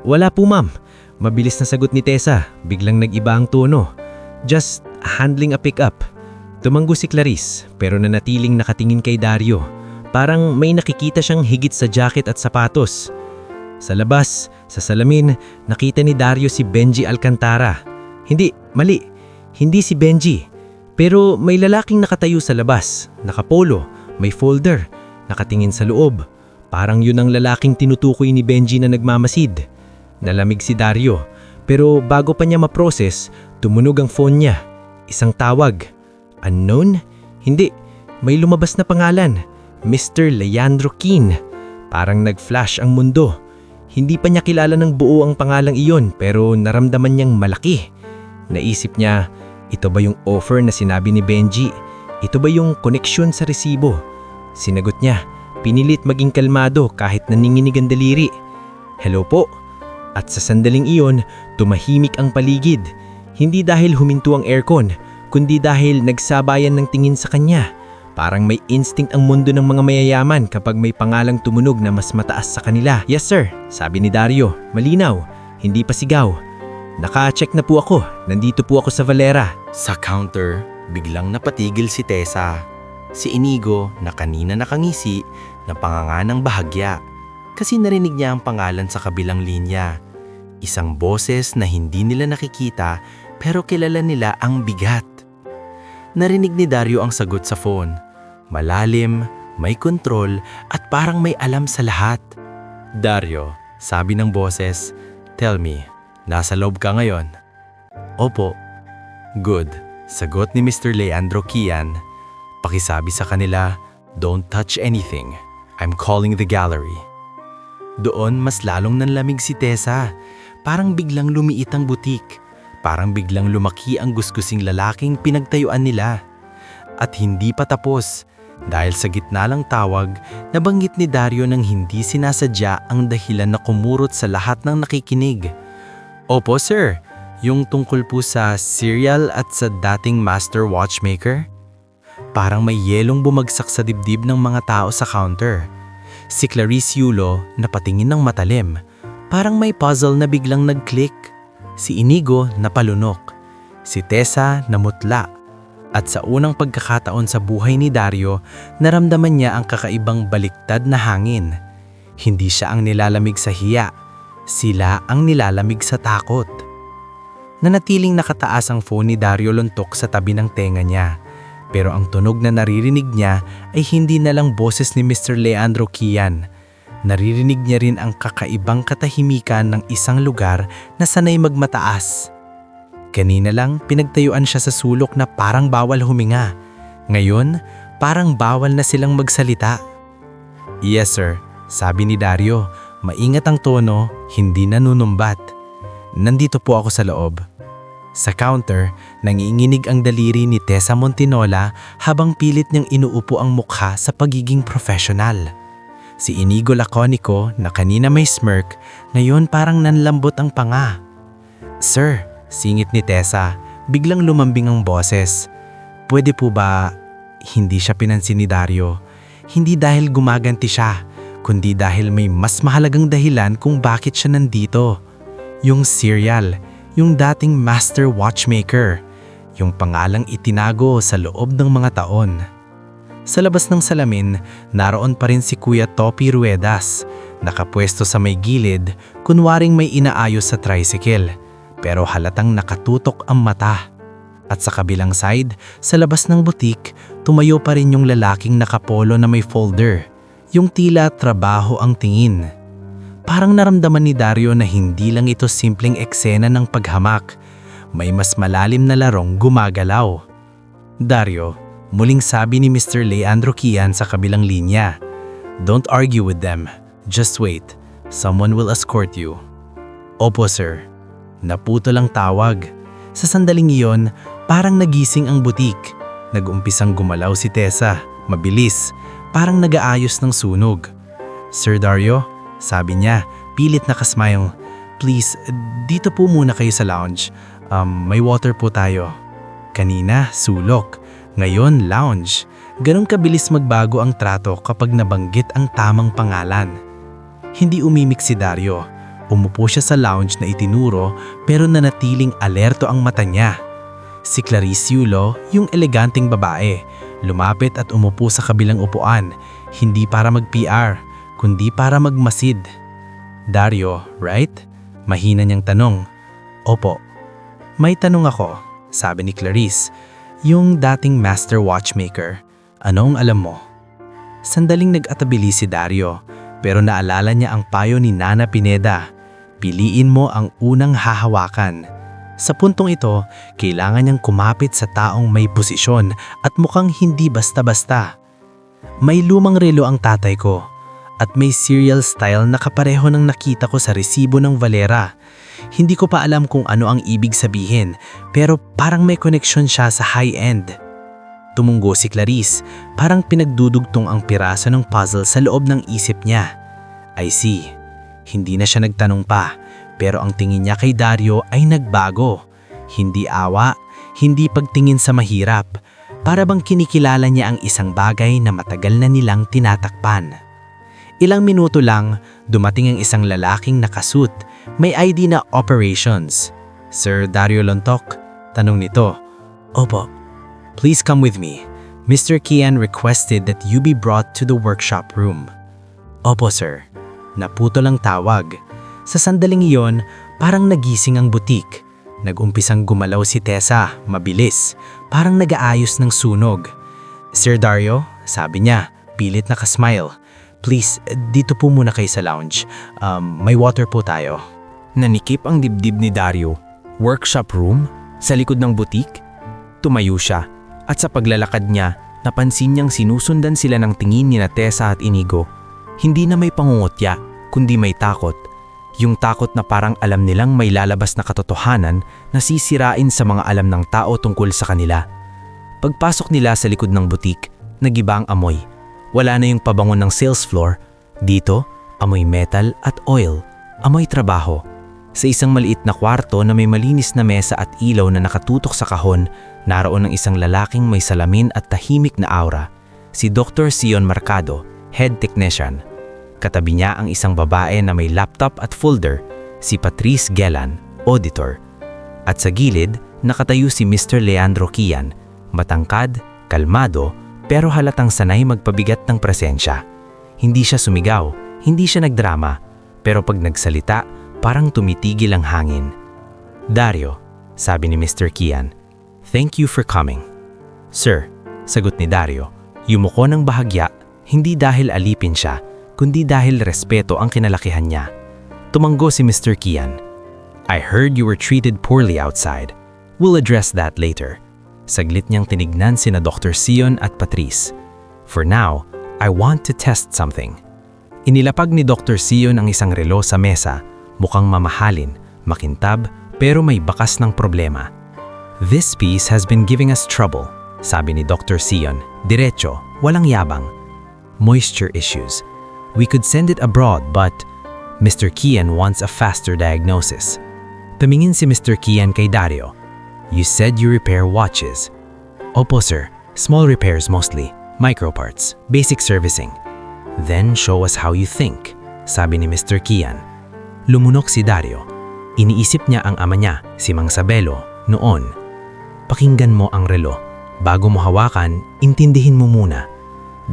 Wala po ma'am. Mabilis na sagot ni Tessa, biglang nag-iba ang tono. Just handling a pickup. Tumanggo si Clarice, pero nanatiling nakatingin kay Dario. Parang may nakikita siyang higit sa jacket at sapatos. Sa labas, sa salamin, nakita ni Dario si Benji Alcantara. Hindi, mali. Hindi si Benji. Pero may lalaking nakatayo sa labas, nakapolo, may folder, nakatingin sa loob. Parang yun ang lalaking tinutukoy ni Benji na nagmamasid. Nalamig si Dario, pero bago pa niya ma-process, tumunog ang phone niya. Isang tawag. Unknown? Hindi, may lumabas na pangalan. Mr. Leandro Keane. Parang nag-flash ang mundo. Hindi pa niya kilala ng buo ang pangalang iyon pero naramdaman niyang malaki. Naisip niya, ito ba yung offer na sinabi ni Benji? Ito ba yung koneksyon sa resibo? Sinagot niya, pinilit maging kalmado kahit naninginig ang daliri. Hello po? At sa sandaling iyon, tumahimik ang paligid. Hindi dahil huminto ang aircon, kundi dahil nagsabayan ng tingin sa kanya. Parang may instinct ang mundo ng mga mayayaman kapag may pangalang tumunog na mas mataas sa kanila. Yes sir, sabi ni Dario, malinaw, hindi pa sigaw. Naka-check na po ako, nandito po ako sa Valera. Sa counter, biglang napatigil si Tessa. Si Inigo na kanina nakangisi, napanganga ng bahagya. Kasi narinig niya ang pangalan sa kabilang linya. Isang boses na hindi nila nakikita pero kilala nila ang bigat. Narinig ni Dario ang sagot sa phone. Malalim, may kontrol at parang may alam sa lahat. Dario, sabi ng boses, tell me, nasa loob ka ngayon? Opo. Good, sagot ni Mr. Leandro Kian. Pakisabi sa kanila, don't touch anything. I'm calling the gallery. Doon mas lalong nanlamig si Tessa. Parang biglang lumiit ang butik. Parang biglang lumaki ang gusgusing lalaking pinagtayuan nila. At hindi pa tapos. Dahil sa gitna lang tawag, nabanggit ni Dario nang hindi sinasadya ang dahilan na kumurot sa lahat ng nakikinig. Opo sir, yung tungkol po sa serial at sa dating master watchmaker. Parang may yelong bumagsak sa dibdib ng mga tao sa counter. Si Clarice Yulo napatingin ng matalim. Parang may puzzle na biglang nag-click. Si Inigo napalunok. Si Tessa namutla. At sa unang pagkakataon sa buhay ni Dario, naramdaman niya ang kakaibang baliktad na hangin. Hindi siya ang nilalamig sa hiya. Sila ang nilalamig sa takot. Nanatiling nakataas ang phone ni Dario luntok sa tabi ng tenga niya. Pero ang tunog na naririnig niya ay hindi na lang boses ni Mr. Leandro Kian. Naririnig niya rin ang kakaibang katahimikan ng isang lugar na sanay magmataas. Kanina lang pinagtayuan siya sa sulok na parang bawal huminga. Ngayon, parang bawal na silang magsalita. Yes sir, sabi ni Dario. Maingat ang tono, hindi nanunumbat. Nandito po ako sa loob. Sa counter, nanginginig ang daliri ni Tessa Montinola habang pilit niyang inuupo ang mukha sa pagiging professional. Si Inigo Laconico na kanina may smirk, ngayon parang nanlambot ang panga. Sir, singit ni Tessa, biglang lumambing ang boses. Pwede po ba hindi siya pinansin ni Dario? Hindi dahil gumaganti siya, kundi dahil may mas mahalagang dahilan kung bakit siya nandito. Yung serial, yung dating master watchmaker, yung pangalang itinago sa loob ng mga taon. Sa labas ng salamin, naroon pa rin si Kuya Topi Ruedas, nakapwesto sa may gilid, kunwaring may inaayos sa tricycle, pero halatang nakatutok ang mata. At sa kabilang side, sa labas ng butik, tumayo pa rin yung lalaking nakapolo na may folder, yung tila trabaho ang tingin. Parang naramdaman ni Dario na hindi lang ito simpleng eksena ng paghamak, may mas malalim na larong gumagalaw. Dario, muling sabi ni Mr. Leandro Kian sa kabilang linya, "Don't argue with them, just wait, someone will escort you." Opo sir. Naputo lang tawag. Sa sandaling iyon, parang nagising ang butik. Nag-umpisang gumalaw si Tessa, mabilis, parang nag-aayos ng sunog. Sir Dario, sabi niya, pilit nakasmile. Please, dito po muna kayo sa lounge. May water po tayo. Kanina, sulok. Ngayon, lounge. Ganon kabilis magbago ang trato kapag nabanggit ang tamang pangalan. Hindi umimik si Dario. Umupo siya sa lounge na itinuro pero nanatiling alerto ang mata niya. Si Clarice Yulo, yung eleganteng babae, lumapit at umupo sa kabilang upuan, hindi para mag-PR, kundi para magmasid. Dario, right? Mahina niyang tanong. Opo. May tanong ako, sabi ni Clarice. Yung dating master watchmaker, anong alam mo? Sandaling nag-atabili si Dario, pero naalala niya ang payo ni Nana Pineda. Piliin mo ang unang hahawakan. Sa puntong ito, kailangan niyang kumapit sa taong may posisyon at mukhang hindi basta-basta. May lumang relo ang tatay ko at may serial style na kapareho ng nakita ko sa resibo ng Valera. Hindi ko pa alam kung ano ang ibig sabihin, pero parang may koneksyon siya sa high-end. Tumunggo si Clarice, parang pinagdudugtong ang piraso ng puzzle sa loob ng isip niya. I see. Hindi na siya nagtanong pa, pero ang tingin niya kay Dario ay nagbago. Hindi awa, hindi pagtingin sa mahirap, para bang kinikilala niya ang isang bagay na matagal na nilang tinatakpan. Ilang minuto lang, dumating ang isang lalaking nakasuit, may ID na operations. Sir Dario Lontok, tanong nito. Opo. Please come with me. Mr. Kian requested that you be brought to the workshop room. Opo sir. Naputo lang tawag. Sa sandaling iyon, parang nagising ang butik. Nag-umpisang gumalaw si Tessa, mabilis, parang nag-aayos ng sunog. Sir Dario, sabi niya, pilit nakasmile. Please, dito po muna kayo sa lounge. May water po tayo. Nanikip ang dibdib ni Dario. Workshop room? Sa likod ng butik? Tumayo siya, at sa paglalakad niya, napansin niyang sinusundan sila ng tingin ni Tessa at Inigo. Hindi na may pangungutya, kundi may takot. Yung takot na parang alam nilang may lalabas na katotohanan na sisirain sa mga alam ng tao tungkol sa kanila. Pagpasok nila sa likod ng butik, nagiba ang amoy. Wala na yung pabango ng sales floor. Dito, amoy metal at oil. Amoy trabaho. Sa isang maliit na kwarto na may malinis na mesa at ilaw na nakatutok sa kahon, naroon ang isang lalaking may salamin at tahimik na aura. Si Dr. Sion Marcado, head technician. Katabi niya ang isang babae na may laptop at folder, si Patrice Gelan, auditor. At sa gilid, nakatayo si Mr. Leandro Kian, matangkad, kalmado, pero halatang sanay magpabigat ng presensya. Hindi siya sumigaw, hindi siya nagdrama, pero pag nagsalita, parang tumitigil ang hangin. Dario, sabi ni Mr. Kian, thank you for coming. Sir, sagot ni Dario, yumuko ng bahagya, hindi dahil alipin siya, kundi dahil respeto ang kinalakihan niya. Tumanggo si Mr. Kian. I heard you were treated poorly outside. We'll address that later. Saglit niyang tinignan sina Dr. Sion at Patrice. For now, I want to test something. Inilapag ni Dr. Sion ang isang relo sa mesa, mukhang mamahalin, makintab, pero may bakas ng problema. This piece has been giving us trouble, sabi ni Dr. Sion, diretso, walang yabang. Moisture issues. We could send it abroad but Mr. Kian wants a faster diagnosis. Tumingin si Mr. Kian kay Dario. You said you repair watches. Opo sir, small repairs mostly, micro parts, basic servicing. Then show us how you think, sabi ni Mr. Kian. Lumunok si Dario. Iniisip niya ang ama niya, si Mang Sabelo, noon. Pakinggan mo ang relo. Bago mo hawakan, intindihin mo muna.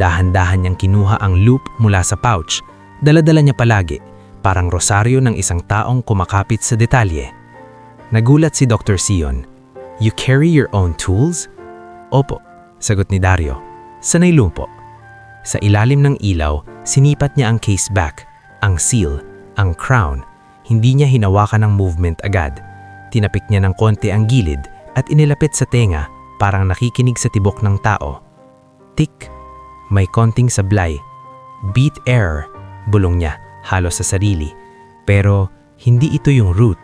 Dahan-dahan niyang kinuha ang loop mula sa pouch. Dala-dala niya palagi, parang rosaryo ng isang taong kumakapit sa detalye. Nagulat si Dr. Sion. You carry your own tools? Opo, sagot ni Dario. Sanay lumpo. Sa ilalim ng ilaw, sinipat niya ang case back, ang seal, ang crown. Hindi niya hinawakan ang movement agad. Tinapik niya ng konti ang gilid at inilapit sa tenga, parang nakikinig sa tibok ng tao. Tick. May konting sablay. Beat error, bulong niya, halos sa sarili. Pero hindi ito yung root.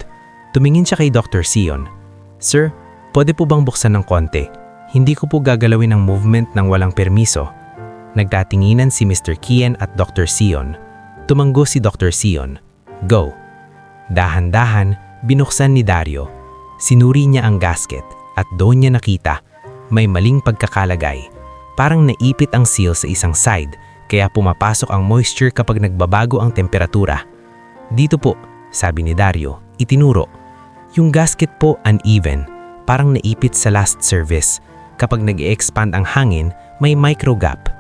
Tumingin siya kay Dr. Sion. Sir, pwede po bang buksan ng konti? Hindi ko po gagalawin ang movement ng walang permiso. Nagtatinginan si Mr. Kian at Dr. Sion. Tumanggo si Dr. Sion. Go. Dahan-dahan, binuksan ni Dario. Sinuri niya ang gasket at doon niya nakita may maling pagkakalagay. Parang naipit ang seal sa isang side kaya pumapasok ang moisture kapag nagbabago ang temperatura. Dito po, sabi ni Dario, itinuro. Yung gasket po uneven, parang naipit sa last service. Kapag nag-i-expand ang hangin, may micro gap.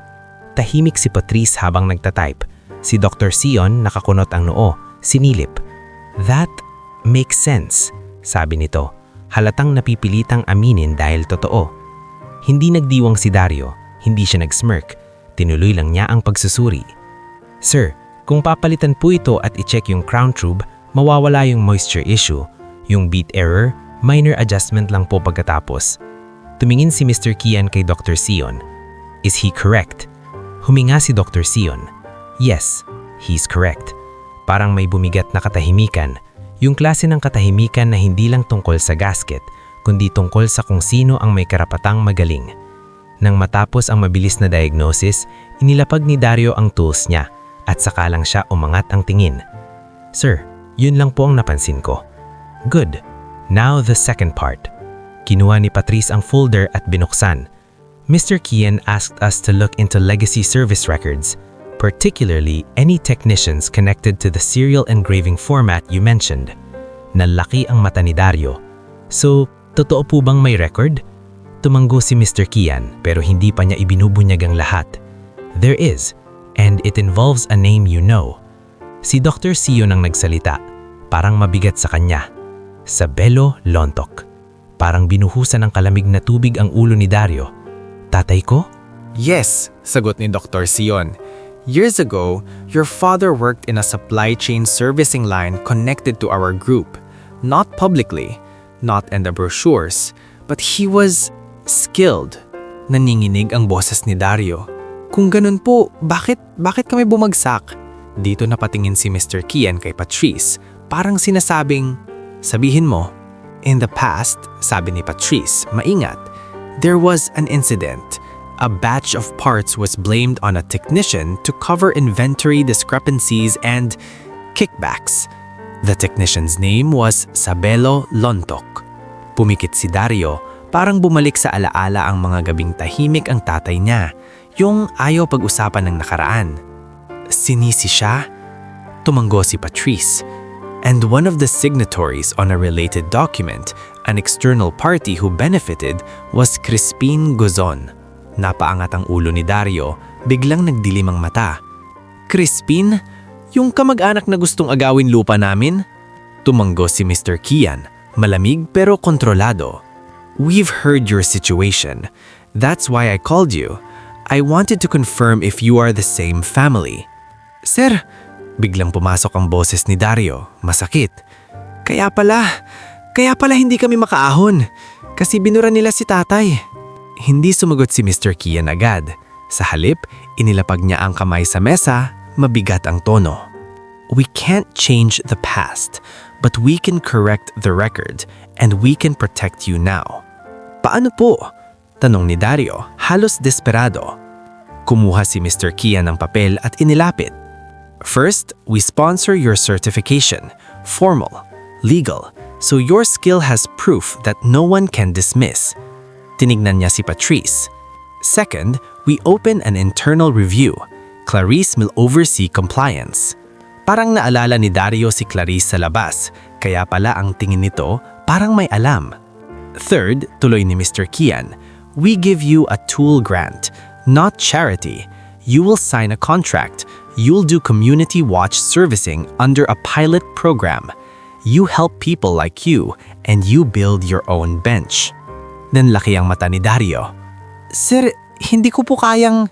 Tahimik si Patrice habang nagtatype. Si Dr. Sion nakakunot ang noo, sinilip. That makes sense, sabi nito. Halatang napipilitang aminin dahil totoo. Hindi nagdiwang si Dario, hindi siya nag-smirk. Tinuloy lang niya ang pagsusuri. Sir, kung papalitan po ito at i-check yung crown tube, mawawala yung moisture issue. Yung beat error, minor adjustment lang po pagkatapos. Tumingin si Mr. Kian kay Dr. Sion. Is he correct? Huminga si Dr. Sion. Yes, he's correct. Parang may bumigat na katahimikan. Yung klase ng katahimikan na hindi lang tungkol sa gasket, kundi tungkol sa kung sino ang may karapatang magaling. Nang matapos ang mabilis na diagnosis, inilapag ni Dario ang tools niya at saka lang siya umangat ang tingin. Sir, yun lang po ang napansin ko. Good. Now the second part. Kinuha ni Patrice ang folder at binuksan. Mr. Kian asked us to look into legacy service records, particularly any technicians connected to the serial engraving format you mentioned. Nalaki ang mata ni Dario. So, totoo po bang may record? Tumanggo si Mr. Kian pero hindi pa niya ibinubunyag ang lahat. There is, and it involves a name you know. Si Dr. Sion ang nagsalita, parang mabigat sa kanya. Sabelo Lontok. Parang binuhusan ng kalamig na tubig ang ulo ni Dario. Tatay ko? Yes, sagot ni Dr. Sion. Years ago, your father worked in a supply chain servicing line connected to our group. Not publicly, not in the brochures, but he was skilled. Naninginig ang boses ni Dario. Kung ganun po, bakit kami bumagsak? Dito napatingin si Mr. Kian kay Patrice, parang sinasabing, sabihin mo. In the past, sabi ni Patrice, maingat, there was an incident. A batch of parts was blamed on a technician to cover inventory discrepancies and kickbacks. The technician's name was Sabelo Lontok. Pumikit si Dario, parang bumalik sa alaala ang mga gabing tahimik ang tatay niya, yung ayaw pag-usapan ng nakaraan. Sinisi siya? Tumanggo si Patrice. And one of the signatories on a related document, an external party who benefited, was Crispin Gozon. Napaangat ang ulo ni Dario, biglang nagdilim ang mata. Crispin? Yung kamag-anak na gustong agawin lupa namin? Tumanggo si Mr. Kian, malamig pero kontrolado. We've heard your situation. That's why I called you. I wanted to confirm if you are the same family. Sir, biglang pumasok ang boses ni Dario, masakit. Kaya pala hindi kami makaahon. Kasi binura nila si tatay. Hindi sumagot si Mr. Kian agad. Sa halip, inilapag niya ang kamay sa mesa, mabigat ang tono. We can't change the past, but we can correct the record and we can protect you now. Paano po? Tanong ni Dario, halos desperado. Kumuha si Mr. Kian ng papel at inilapit. First, we sponsor your certification, formal, legal, so your skill has proof that no one can dismiss. Tinignan niya si Patrice. Second, we open an internal review. Clarice will oversee compliance. Parang naalala ni Dario si Clarice sa labas, kaya pala ang tingin nito parang may alam. Third, tuloy ni Mr. Kian, we give you a tool grant, not charity. You will sign a contract. You'll do community watch servicing under a pilot program. You help people like you, and you build your own bench. Nanlaki ang mata ni Dario. Sir, hindi ko po kayang...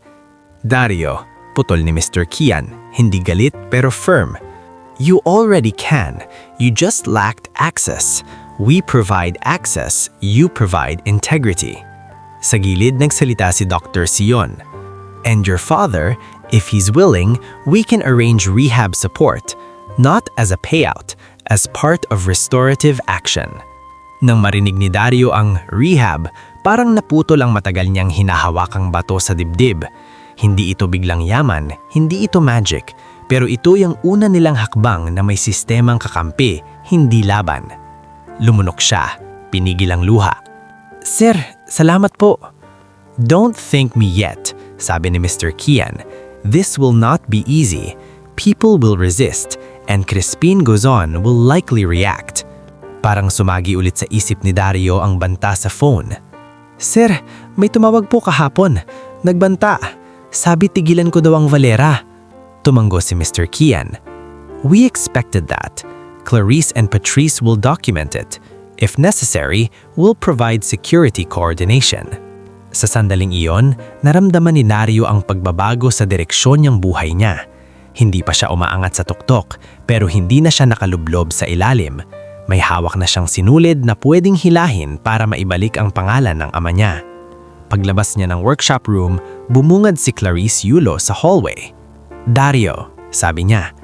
Dario, putol ni Mr. Kian, hindi galit pero firm. You already can. You just lacked access. We provide access. You provide integrity. Sa gilid nagsalita si Dr. Sion. And your father, if he's willing, we can arrange rehab support, not as a payout, as part of restorative action. Nang marinig ni Dario ang rehab, parang naputol ang matagal niyang hinahawakang bato sa dibdib. Hindi ito biglang yaman, hindi ito magic, pero ito yung una nilang hakbang na may sistemang kakampi, hindi laban. Lumunok siya, pinigil ang luha. Sir, salamat po. Don't thank me yet, sabi ni Mr. Kian. This will not be easy. People will resist, and Crispin Gozon will likely react. Parang sumagi ulit sa isip ni Dario ang banta sa phone. Sir, may tumawag po kahapon. Nagbanta. Sabi tigilan ko daw ang Valera. Tumanggo si Mr. Kian. We expected that. Clarice and Patrice will document it. If necessary, we'll provide security coordination. Sa sandaling iyon, naramdaman ni Dario ang pagbabago sa direksyon ng buhay niya. Hindi pa siya umaangat sa tuktok, pero hindi na siya nakalublob sa ilalim. May hawak na siyang sinulid na pwedeng hilahin para maibalik ang pangalan ng ama niya. Paglabas niya ng workshop room, bumungad si Clarice Yulo sa hallway. Dario, sabi niya,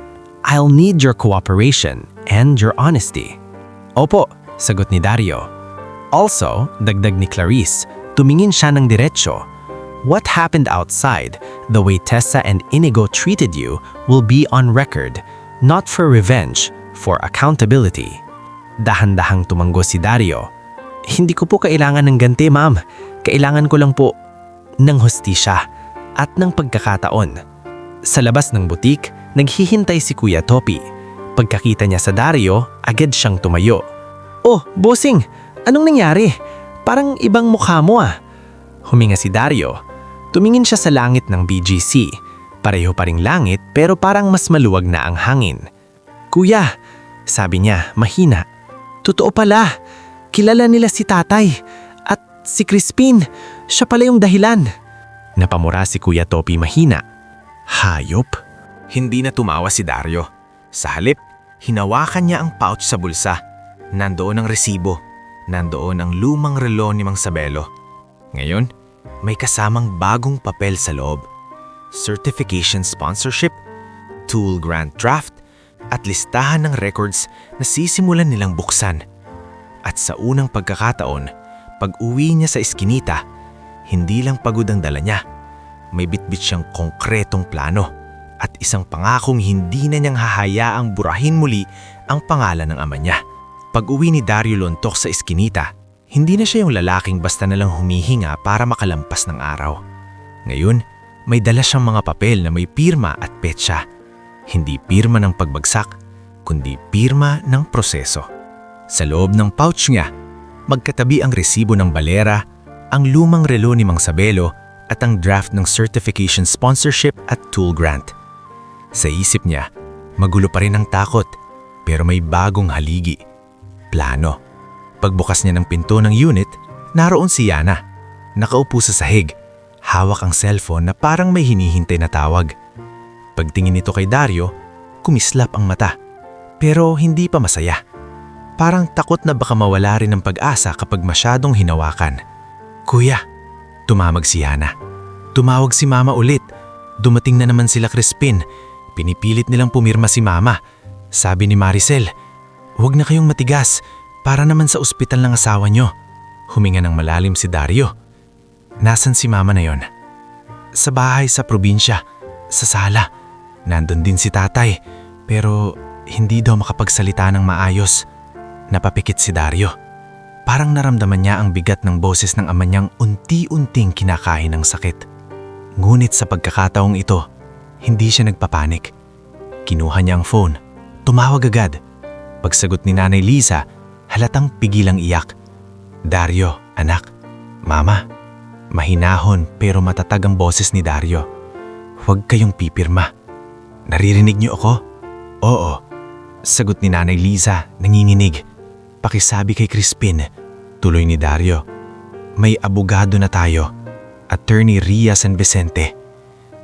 I'll need your cooperation and your honesty. Opo, sagot ni Dario. Also, dagdag ni Clarice, tumingin siya ng diretsyo. What happened outside, the way Tessa and Inigo treated you, will be on record, not for revenge, for accountability. Dahan-dahang tumanggo si Dario. Hindi ko po kailangan ng ganti, ma'am. Kailangan ko lang po ng hustisya at ng pagkakataon. Sa labas ng butik, naghihintay si Kuya Topi. Pagkakita niya sa Dario, agad siyang tumayo. Oh, bossing! Anong nangyari? Parang ibang mukha mo ah. Huminga si Dario. Tumingin siya sa langit ng BGC. Pareho pa ring langit pero parang mas maluwag na ang hangin. Kuya, sabi niya, mahina. Totoo pala, kilala nila si tatay. At si Crispin, siya pala yung dahilan. Napamura si Kuya Topi mahina. Hayop? Hindi na tumawa si Dario. Sa halip, hinawakan niya ang pouch sa bulsa. Nandoon ang resibo. Nandoon ang lumang relo ni Mang Sabelo. Ngayon, may kasamang bagong papel sa loob. Certification sponsorship, tool grant draft, at listahan ng records na sisimulan nilang buksan. At sa unang pagkakataon, pag-uwi niya sa iskinita, hindi lang pagod ang dala niya. May bitbit siyang konkretong plano at isang pangakong hindi na niyang hahayaang burahin muli ang pangalan ng ama niya. Pag-uwi ni Dario Lontok sa iskinita, hindi na siya yung lalaking basta nalang humihinga para makalampas ng araw. Ngayon, may dala siyang mga papel na may pirma at petsa. Hindi pirma ng pagbagsak, kundi pirma ng proseso. Sa loob ng pouch niya, magkatabi ang resibo ng Valera, ang lumang relo ni Mang Sabelo at ang draft ng certification sponsorship at tool grant. Sa isip niya, magulo pa rin ang takot, pero may bagong haligi. Plano. Pagbukas niya ng pinto ng unit, naroon si Yana. Nakaupo sa sahig, hawak ang cellphone na parang may hinihintay na tawag. Pagtingin nito kay Dario, kumislap ang mata, pero hindi pa masaya. Parang takot na baka mawala rin ng pag-asa kapag masyadong hinawakan. Kuya, tumawag si Yana. Tumawag si Mama ulit. Dumating na naman sila Crispin. Pinipilit nilang pumirma si Mama. Sabi ni Maricel, huwag na kayong matigas para naman sa ospital ng asawa nyo. Huminga ng malalim si Dario. Nasaan si Mama na yon? Sa bahay sa probinsya, sa sala. Nandun din si tatay, pero hindi daw makapagsalita ng maayos. Napapikit si Dario. Parang naramdaman niya ang bigat ng boses ng ama niyang unti-unting kinakain ng sakit. Ngunit sa pagkakataong ito, hindi siya nagpapanik. Kinuha niya ang phone. Tumawag agad. Pagsagot ni Nanay Liza, halatang pigilang iyak. Dario, anak. Mama. Mahinahon pero matatag ang boses ni Dario. Huwag kayong pipirma. Naririnig niyo ako? Oo. Sagot ni Nanay Liza, nanginginig. Pakisabi kay Crispin, tuloy ni Dario. May abogado na tayo, Attorney Ria San Vicente.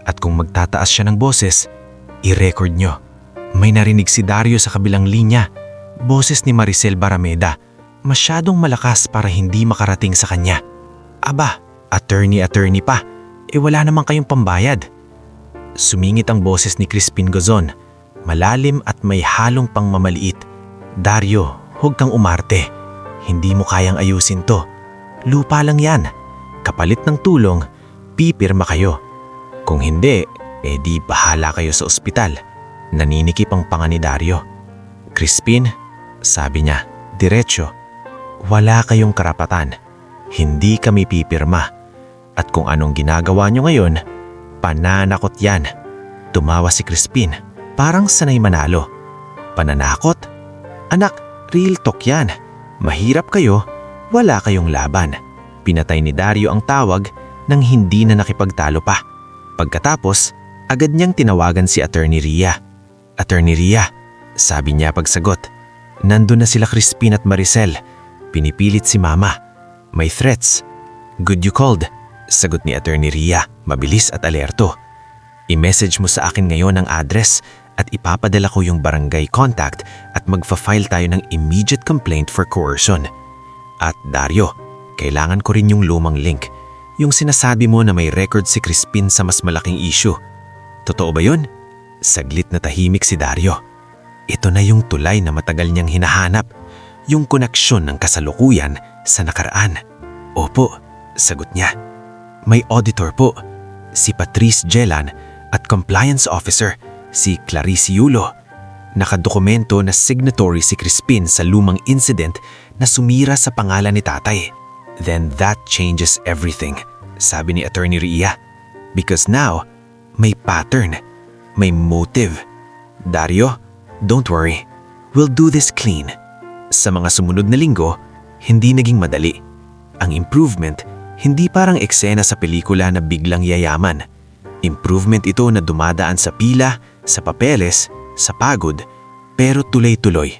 At kung magtataas siya ng boses, i-record nyo. May narinig si Dario sa kabilang linya, boses ni Maricel Barameda, masyadong malakas para hindi makarating sa kanya. Aba, attorney pa, wala naman kayong pambayad. Sumingit ang boses ni Crispin Gozon, malalim at may halong pangmamaliit. Dario, huwag kang umarte. Hindi mo kayang ayusin to. Lupa lang yan. Kapalit ng tulong, pipirma kayo. Kung hindi, di bahala kayo sa ospital. Naninikip ang panga ni Dario. Crispin, sabi niya, diretso. Wala kayong karapatan. Hindi kami pipirma. At kung anong ginagawa nyo ngayon, pananakot yan. Tumawa si Crispin, parang sanay manalo. Pananakot? Anak, real talk yan. Mahirap kayo, wala kayong laban. Pinatay ni Dario ang tawag nang hindi na nakipagtalo pa. Pagkatapos, agad niyang tinawagan si Attorney Ria. Attorney Ria, sabi niya pagsagot. Nandun na sila Crispin at Maricel. Pinipilit si Mama. May threats. Good you called, sagot ni Attorney Ria, mabilis at alerto. I-message mo sa akin ngayon ang address at ipapadala ko yung barangay contact at magfa-file tayo ng immediate complaint for coercion. At Dario, kailangan ko rin yung lumang link. Yung sinasabi mo na may record si Crispin sa mas malaking issue. Totoo ba yun? Saglit na tahimik si Dario. Ito na yung tulay na matagal niyang hinahanap. Yung koneksyon ng kasalukuyan sa nakaraan. Opo, sagot niya. May auditor po, si Patrice Jelan at compliance officer, si Clarice Yulo. Nakadokumento na signatory si Crispin sa lumang incident na sumira sa pangalan ni tatay. Then that changes everything, sabi ni Attorney Ria. Because now, may pattern, may motive. Dario, don't worry. We'll do this clean. Sa mga sumunod na linggo, hindi naging madali. Ang improvement, hindi parang eksena sa pelikula na biglang yayaman. Improvement ito na dumadaan sa pila, sa papeles, sa pagod, pero tuloy-tuloy.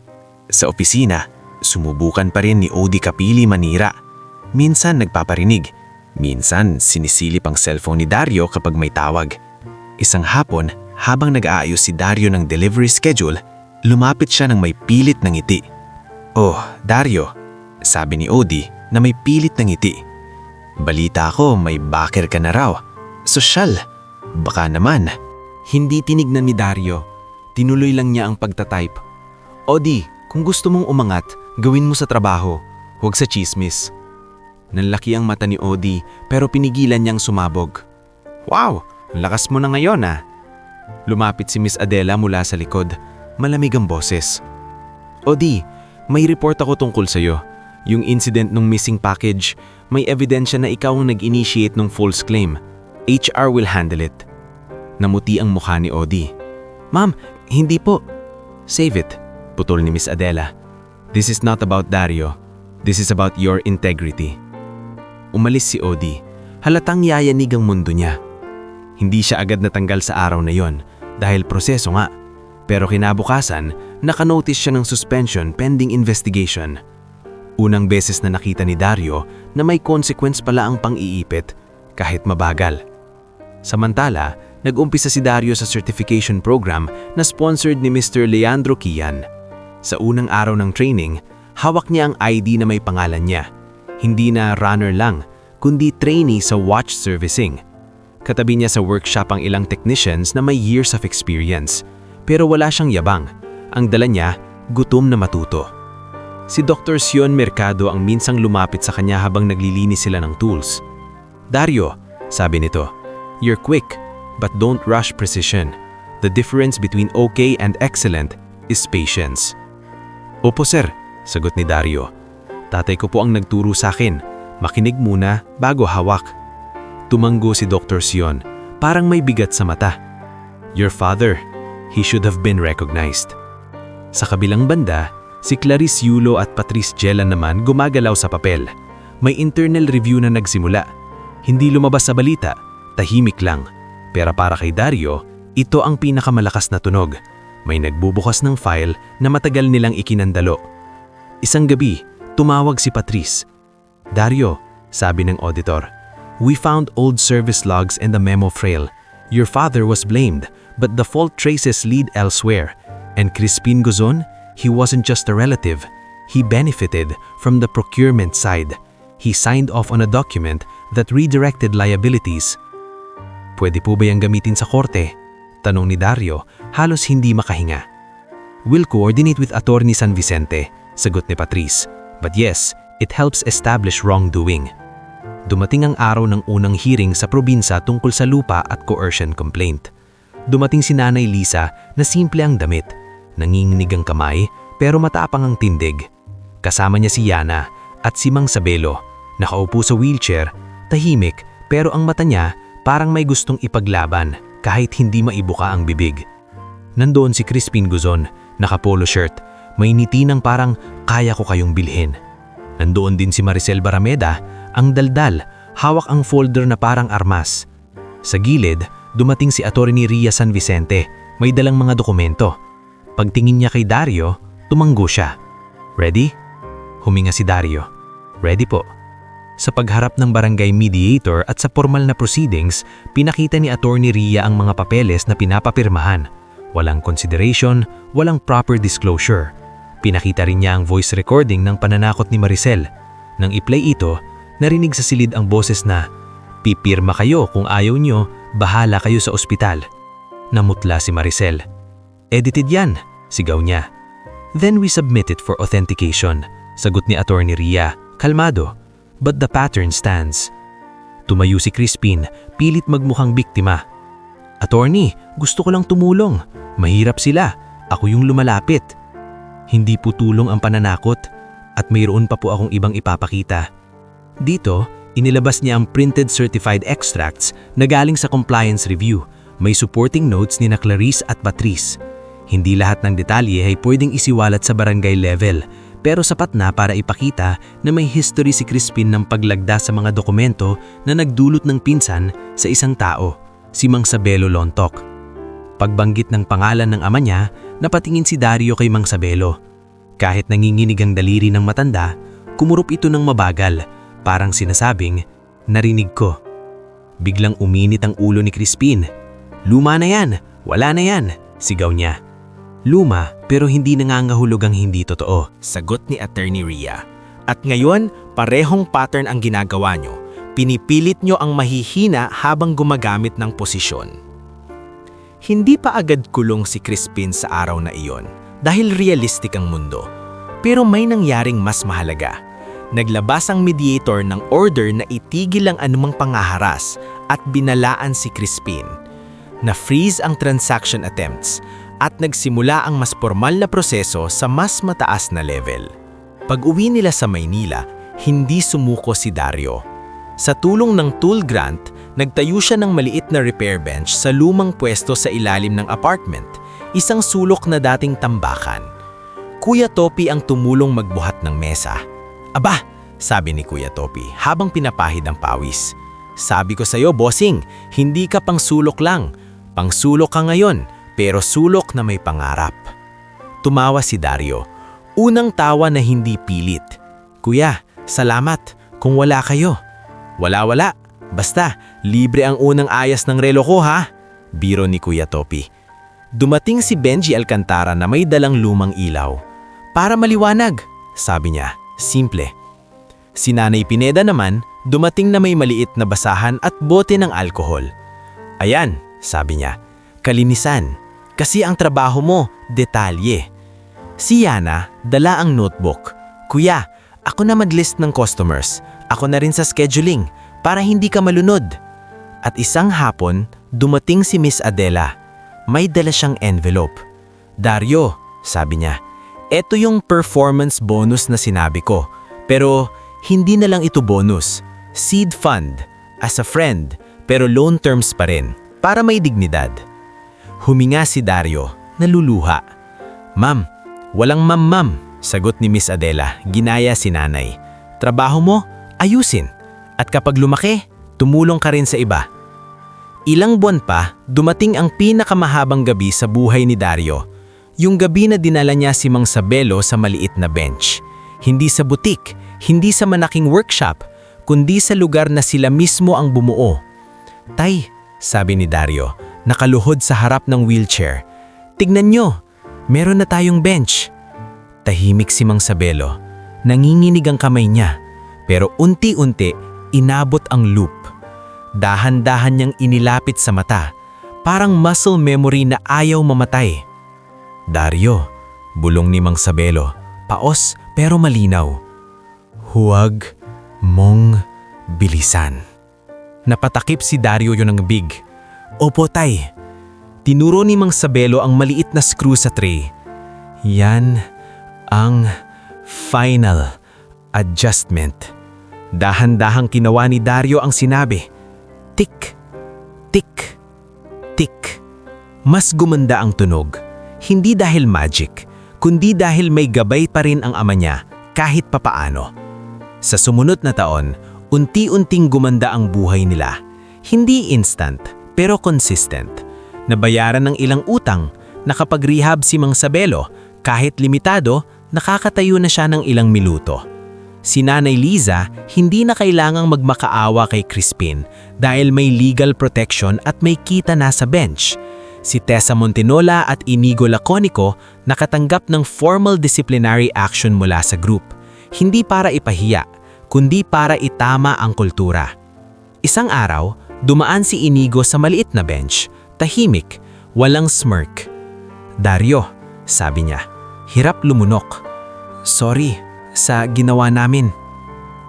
Sa opisina, sumubukan pa rin ni Odi Kapili manira. Minsan nagpaparinig, minsan sinisilip ang cellphone ni Dario kapag may tawag. Isang hapon, habang nag-aayos si Dario ng delivery schedule, lumapit siya ng may pilit ng ngiti. Oh, Dario, sabi ni Odi na may pilit ng ngiti. Balita ko may backer ka na raw. Sosyal, baka naman. Hindi tinignan ni Dario. Tinuloy lang niya ang pagtatype. Odi, kung gusto mong umangat, gawin mo sa trabaho, huwag sa chismis. Nanlaki ang mata ni Odi pero pinigilan niyang sumabog. Wow, ang lakas mo na ngayon ah. Lumapit si Miss Adela mula sa likod. Malamig ang boses. Odi, may report ako tungkol sa'yo. Yung incident ng missing package, may ebidensya na ikaw ang nag-initiate ng false claim. HR will handle it. Namuti ang mukha ni Odi. Ma'am, hindi po. Save it, putol ni Miss Adela. This is not about Dario. This is about your integrity. Umalis si Odi. Halatang yayanig ang mundo niya. Hindi siya agad natanggal sa araw na yon dahil proseso nga. Pero kinabukasan, nakanotice siya ng suspension pending investigation. Unang beses na nakita ni Dario na may consequence pala ang pang-iipit kahit mabagal. Samantala, nag-umpisa si Dario sa certification program na sponsored ni Mr. Leandro Kian. Sa unang araw ng training, Hawak niya ang ID na may pangalan niya. Hindi na runner lang, kundi trainee sa watch servicing. Katabi niya sa workshop ang ilang technicians na may years of experience. Pero wala siyang yabang. Ang dala niya, gutom na matuto. Si Dr. Sion Mercado ang minsang lumapit sa kanya habang naglilinis sila ng tools. Dario, sabi nito, you're quick, but don't rush precision. The difference between okay and excellent is patience. Opo sir, sagot ni Dario. Tatay ko po ang nagturo sa akin. Makinig muna bago hawak. Tumanggo si Dr. Sion, parang may bigat sa mata. Your father, he should have been recognized. Sa kabilang banda, si Clarice Yulo at Patrice Jelan naman gumagalaw sa papel. May internal review na nagsimula. Hindi lumabas sa balita, tahimik lang. Pero para kay Dario, ito ang pinakamalakas na tunog. May nagbubukas ng file na matagal nilang ikinandalo. Isang gabi, tumawag si Patrice. Dario, sabi ng auditor, we found old service logs and a memo trail. Your father was blamed, but the fault traces lead elsewhere. And Crispin Guzon, he wasn't just a relative. He benefited from the procurement side. He signed off on a document that redirected liabilities. Pwede po ba yung gamitin sa korte? Tanong ni Dario, halos hindi makahinga. We'll coordinate with Attorney San Vicente, sagot ni Patrice. But yes, it helps establish wrongdoing. Dumating ang araw ng unang hearing sa probinsya tungkol sa lupa at coercion complaint. Dumating si Nanay Lisa na simple ang damit. Nanginginig ang kamay pero matapang ang tindig. Kasama niya si Yana at si Mang Sabelo. Nakaupo sa wheelchair, tahimik pero ang mata niya parang may gustong ipaglaban kahit hindi maibuka ang bibig. Nandoon si Crispin Guzon, naka-polo shirt, may ngiti ng parang kaya ko kayong bilhin. Nandoon din si Maricel Barameda, ang daldal, hawak ang folder na parang armas. Sa gilid, dumating si Attorney Ria San Vicente, may dalang mga dokumento. Pagtingin niya kay Dario, tumanggo siya. Ready? Huminga si Dario. Ready po. Sa pagharap ng barangay mediator at sa formal na proceedings, pinakita ni Attorney Ria ang mga papeles na pinapapirmahan. Walang consideration, walang proper disclosure. Pinakita rin niya ang voice recording ng pananakot ni Maricel. Nang i-play ito, narinig sa silid ang boses na, "Pipirma kayo kung ayaw nyo, bahala kayo sa ospital." Namutla si Maricel. "Edited yan," sigaw niya. "Then we submit it for authentication," sagot ni Attorney Ria, kalmado. But the pattern stands. Tumayo si Crispin, pilit magmukhang biktima. "Attorney, gusto ko lang tumulong. Mahirap sila. Ako yung lumalapit." Hindi po tulong ang pananakot at mayroon pa po akong ibang ipapakita. Dito, inilabas niya ang printed certified extracts na galing sa compliance review. May supporting notes ni na Clarice at Patrice. Hindi lahat ng detalye ay pwedeng isiwalat sa barangay level, pero sapat na para ipakita na may history si Crispin ng paglagda sa mga dokumento na nagdulot ng pinsan sa isang tao, si Mang Sabelo Lontok. Pagbanggit ng pangalan ng ama niya, napatingin si Dario kay Mang Sabelo. Kahit nanginginig ang daliri ng matanda, kumurup ito ng mabagal, parang sinasabing, "Narinig ko." Biglang uminit ang ulo ni Crispin. "Luma na yan! Wala na yan!" sigaw niya. Luma pero hindi nangangahulog ang hindi totoo, sagot ni Attorney Ria. At ngayon, parehong pattern ang ginagawa nyo. Pinipilit nyo ang mahihina habang gumagamit ng posisyon. Hindi pa agad kulong si Crispin sa araw na iyon dahil realistic ang mundo. Pero may nangyaring mas mahalaga. Naglabas ang mediator ng order na itigil ang anumang pangaharas at binalaan si Crispin. Na-freeze ang transaction attempts at nagsimula ang mas formal na proseso sa mas mataas na level. Pag-uwi nila sa Maynila, hindi sumuko si Dario. Sa tulong ng tool grant, nagtayo siya ng maliit na repair bench sa lumang pwesto sa ilalim ng apartment, isang sulok na dating tambakan. Kuya Topi ang tumulong magbuhat ng mesa. "Aba," sabi ni Kuya Topi habang pinapahid ang pawis. "Sabi ko sa'yo, bossing, hindi ka pang sulok lang. Pangsulok ka ngayon, pero sulok na may pangarap." Tumawa si Dario. Unang tawa na hindi pilit. "Kuya, salamat kung wala kayo." "Wala. Basta, libre ang unang ayas ng relo ko ha?" Biro ni Kuya Topi. Dumating si Benji Alcantara na may dalang lumang ilaw. "Para maliwanag," sabi niya. Simple. Si Nanay Pineda naman, dumating na may maliit na basahan at bote ng alkohol. Ayan, sabi niya, kalinisan. Kasi ang trabaho mo, detalye. Si Yana, dala ang notebook. Kuya, ako na mag-list ng customers. Ako na rin sa scheduling, para hindi ka malunod. At isang hapon, dumating si Miss Adela. May dala siyang envelope. Dario, sabi niya, eto yung performance bonus na sinabi ko. Pero hindi na lang ito bonus. Seed fund, as a friend, pero loan terms pa rin, para may dignidad. Huminga si Dario, naluluha. Ma'am, walang ma'am, sagot ni Miss Adela, ginaya si nanay. Trabaho mo, ayusin. At kapag lumaki, tumulong ka rin sa iba. Ilang buwan pa, dumating ang pinakamahabang gabi sa buhay ni Dario. Yung gabi na dinala niya si Mang Sabelo sa maliit na bench. Hindi sa butik, hindi sa manaking workshop, kundi sa lugar na sila mismo ang bumuo. Tay, sabi ni Dario, nakaluhod sa harap ng wheelchair. Tignan nyo, meron na tayong bench. Tahimik si Mang Sabelo. Nanginginig ang kamay niya, pero unti-unti inabot ang loop. Dahan-dahan niyang inilapit sa mata, parang muscle memory na ayaw mamatay. Dario, bulong ni Mang Sabelo, paos pero malinaw. Huwag mong bilisan. Napatakip si Dario yun ng big. Opo tay. Tinuro ni Mang Sabelo ang maliit na screw sa tray. Yan ang final adjustment. Dahan-dahang kinawa ni Dario ang sinabi. Tik, tik, tik. Mas gumanda ang tunog. Hindi dahil magic, kundi dahil may gabay pa rin ang ama niya kahit papaano. Sa sumunod na taon, unti-unting gumanda ang buhay nila. Hindi instant, pero consistent. Nabayaran ng ilang utang, nakapag-rehab si Mang Sabelo, kahit limitado, nakakatayo na siya ng ilang minuto. Si Nanay Liza, hindi na kailangang magmakaawa kay Crispin dahil may legal protection at may kita na sa bench. Si Tessa Montinola at Inigo Laconico nakatanggap ng formal disciplinary action mula sa group. Hindi para ipahiya, kundi para itama ang kultura. Isang araw, dumaan si Inigo sa maliit na bench, tahimik, walang smirk. Dario, sabi niya, hirap lumunok. Sorry sa ginawa namin.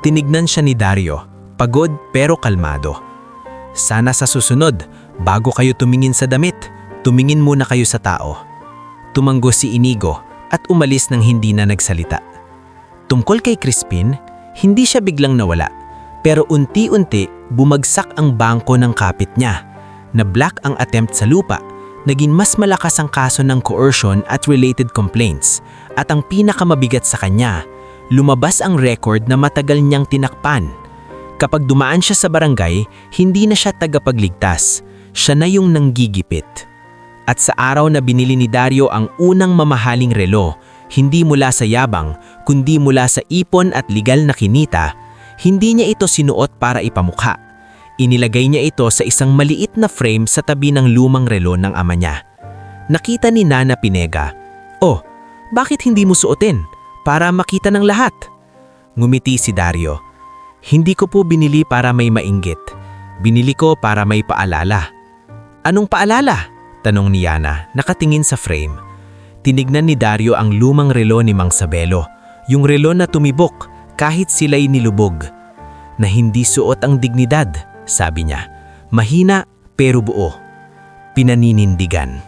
Tinignan siya ni Dario, pagod pero kalmado. Sana sa susunod, bago kayo tumingin sa damit, tumingin muna kayo sa tao. Tumanggo si Inigo at umalis nang hindi na nagsalita. Tungkol kay Crispin, hindi siya biglang nawala, pero unti-unti bumagsak ang bangko ng kapit niya. Na-black ang attempt sa lupa, naging mas malakas ang kaso ng coercion at related complaints, at ang pinakamabigat sa kanya, lumabas ang record na matagal niyang tinakpan. Kapag dumaan siya sa barangay, hindi na siya tagapagligtas, siya na yung nanggigipit. At sa araw na binili ni Dario ang unang mamahaling relo, hindi mula sa yabang, kundi mula sa ipon at legal na kinita, hindi niya ito sinuot para ipamukha. Inilagay niya ito sa isang maliit na frame sa tabi ng lumang relo ng ama niya. Nakita ni Nana Pinega, "Oh, bakit hindi mo suotin? Para makita ng lahat." Ngumiti si Dario. "Hindi ko po binili para may mainggit. Binili ko para may paalala." "Anong paalala?" tanong ni Yana, nakatingin sa frame. Tinignan ni Dario ang lumang relo ni Mang Sabelo, yung relo na tumibok kahit sila'y nilubog. Na hindi suot ang dignidad, sabi niya. Mahina pero buo. Pinaninindigan.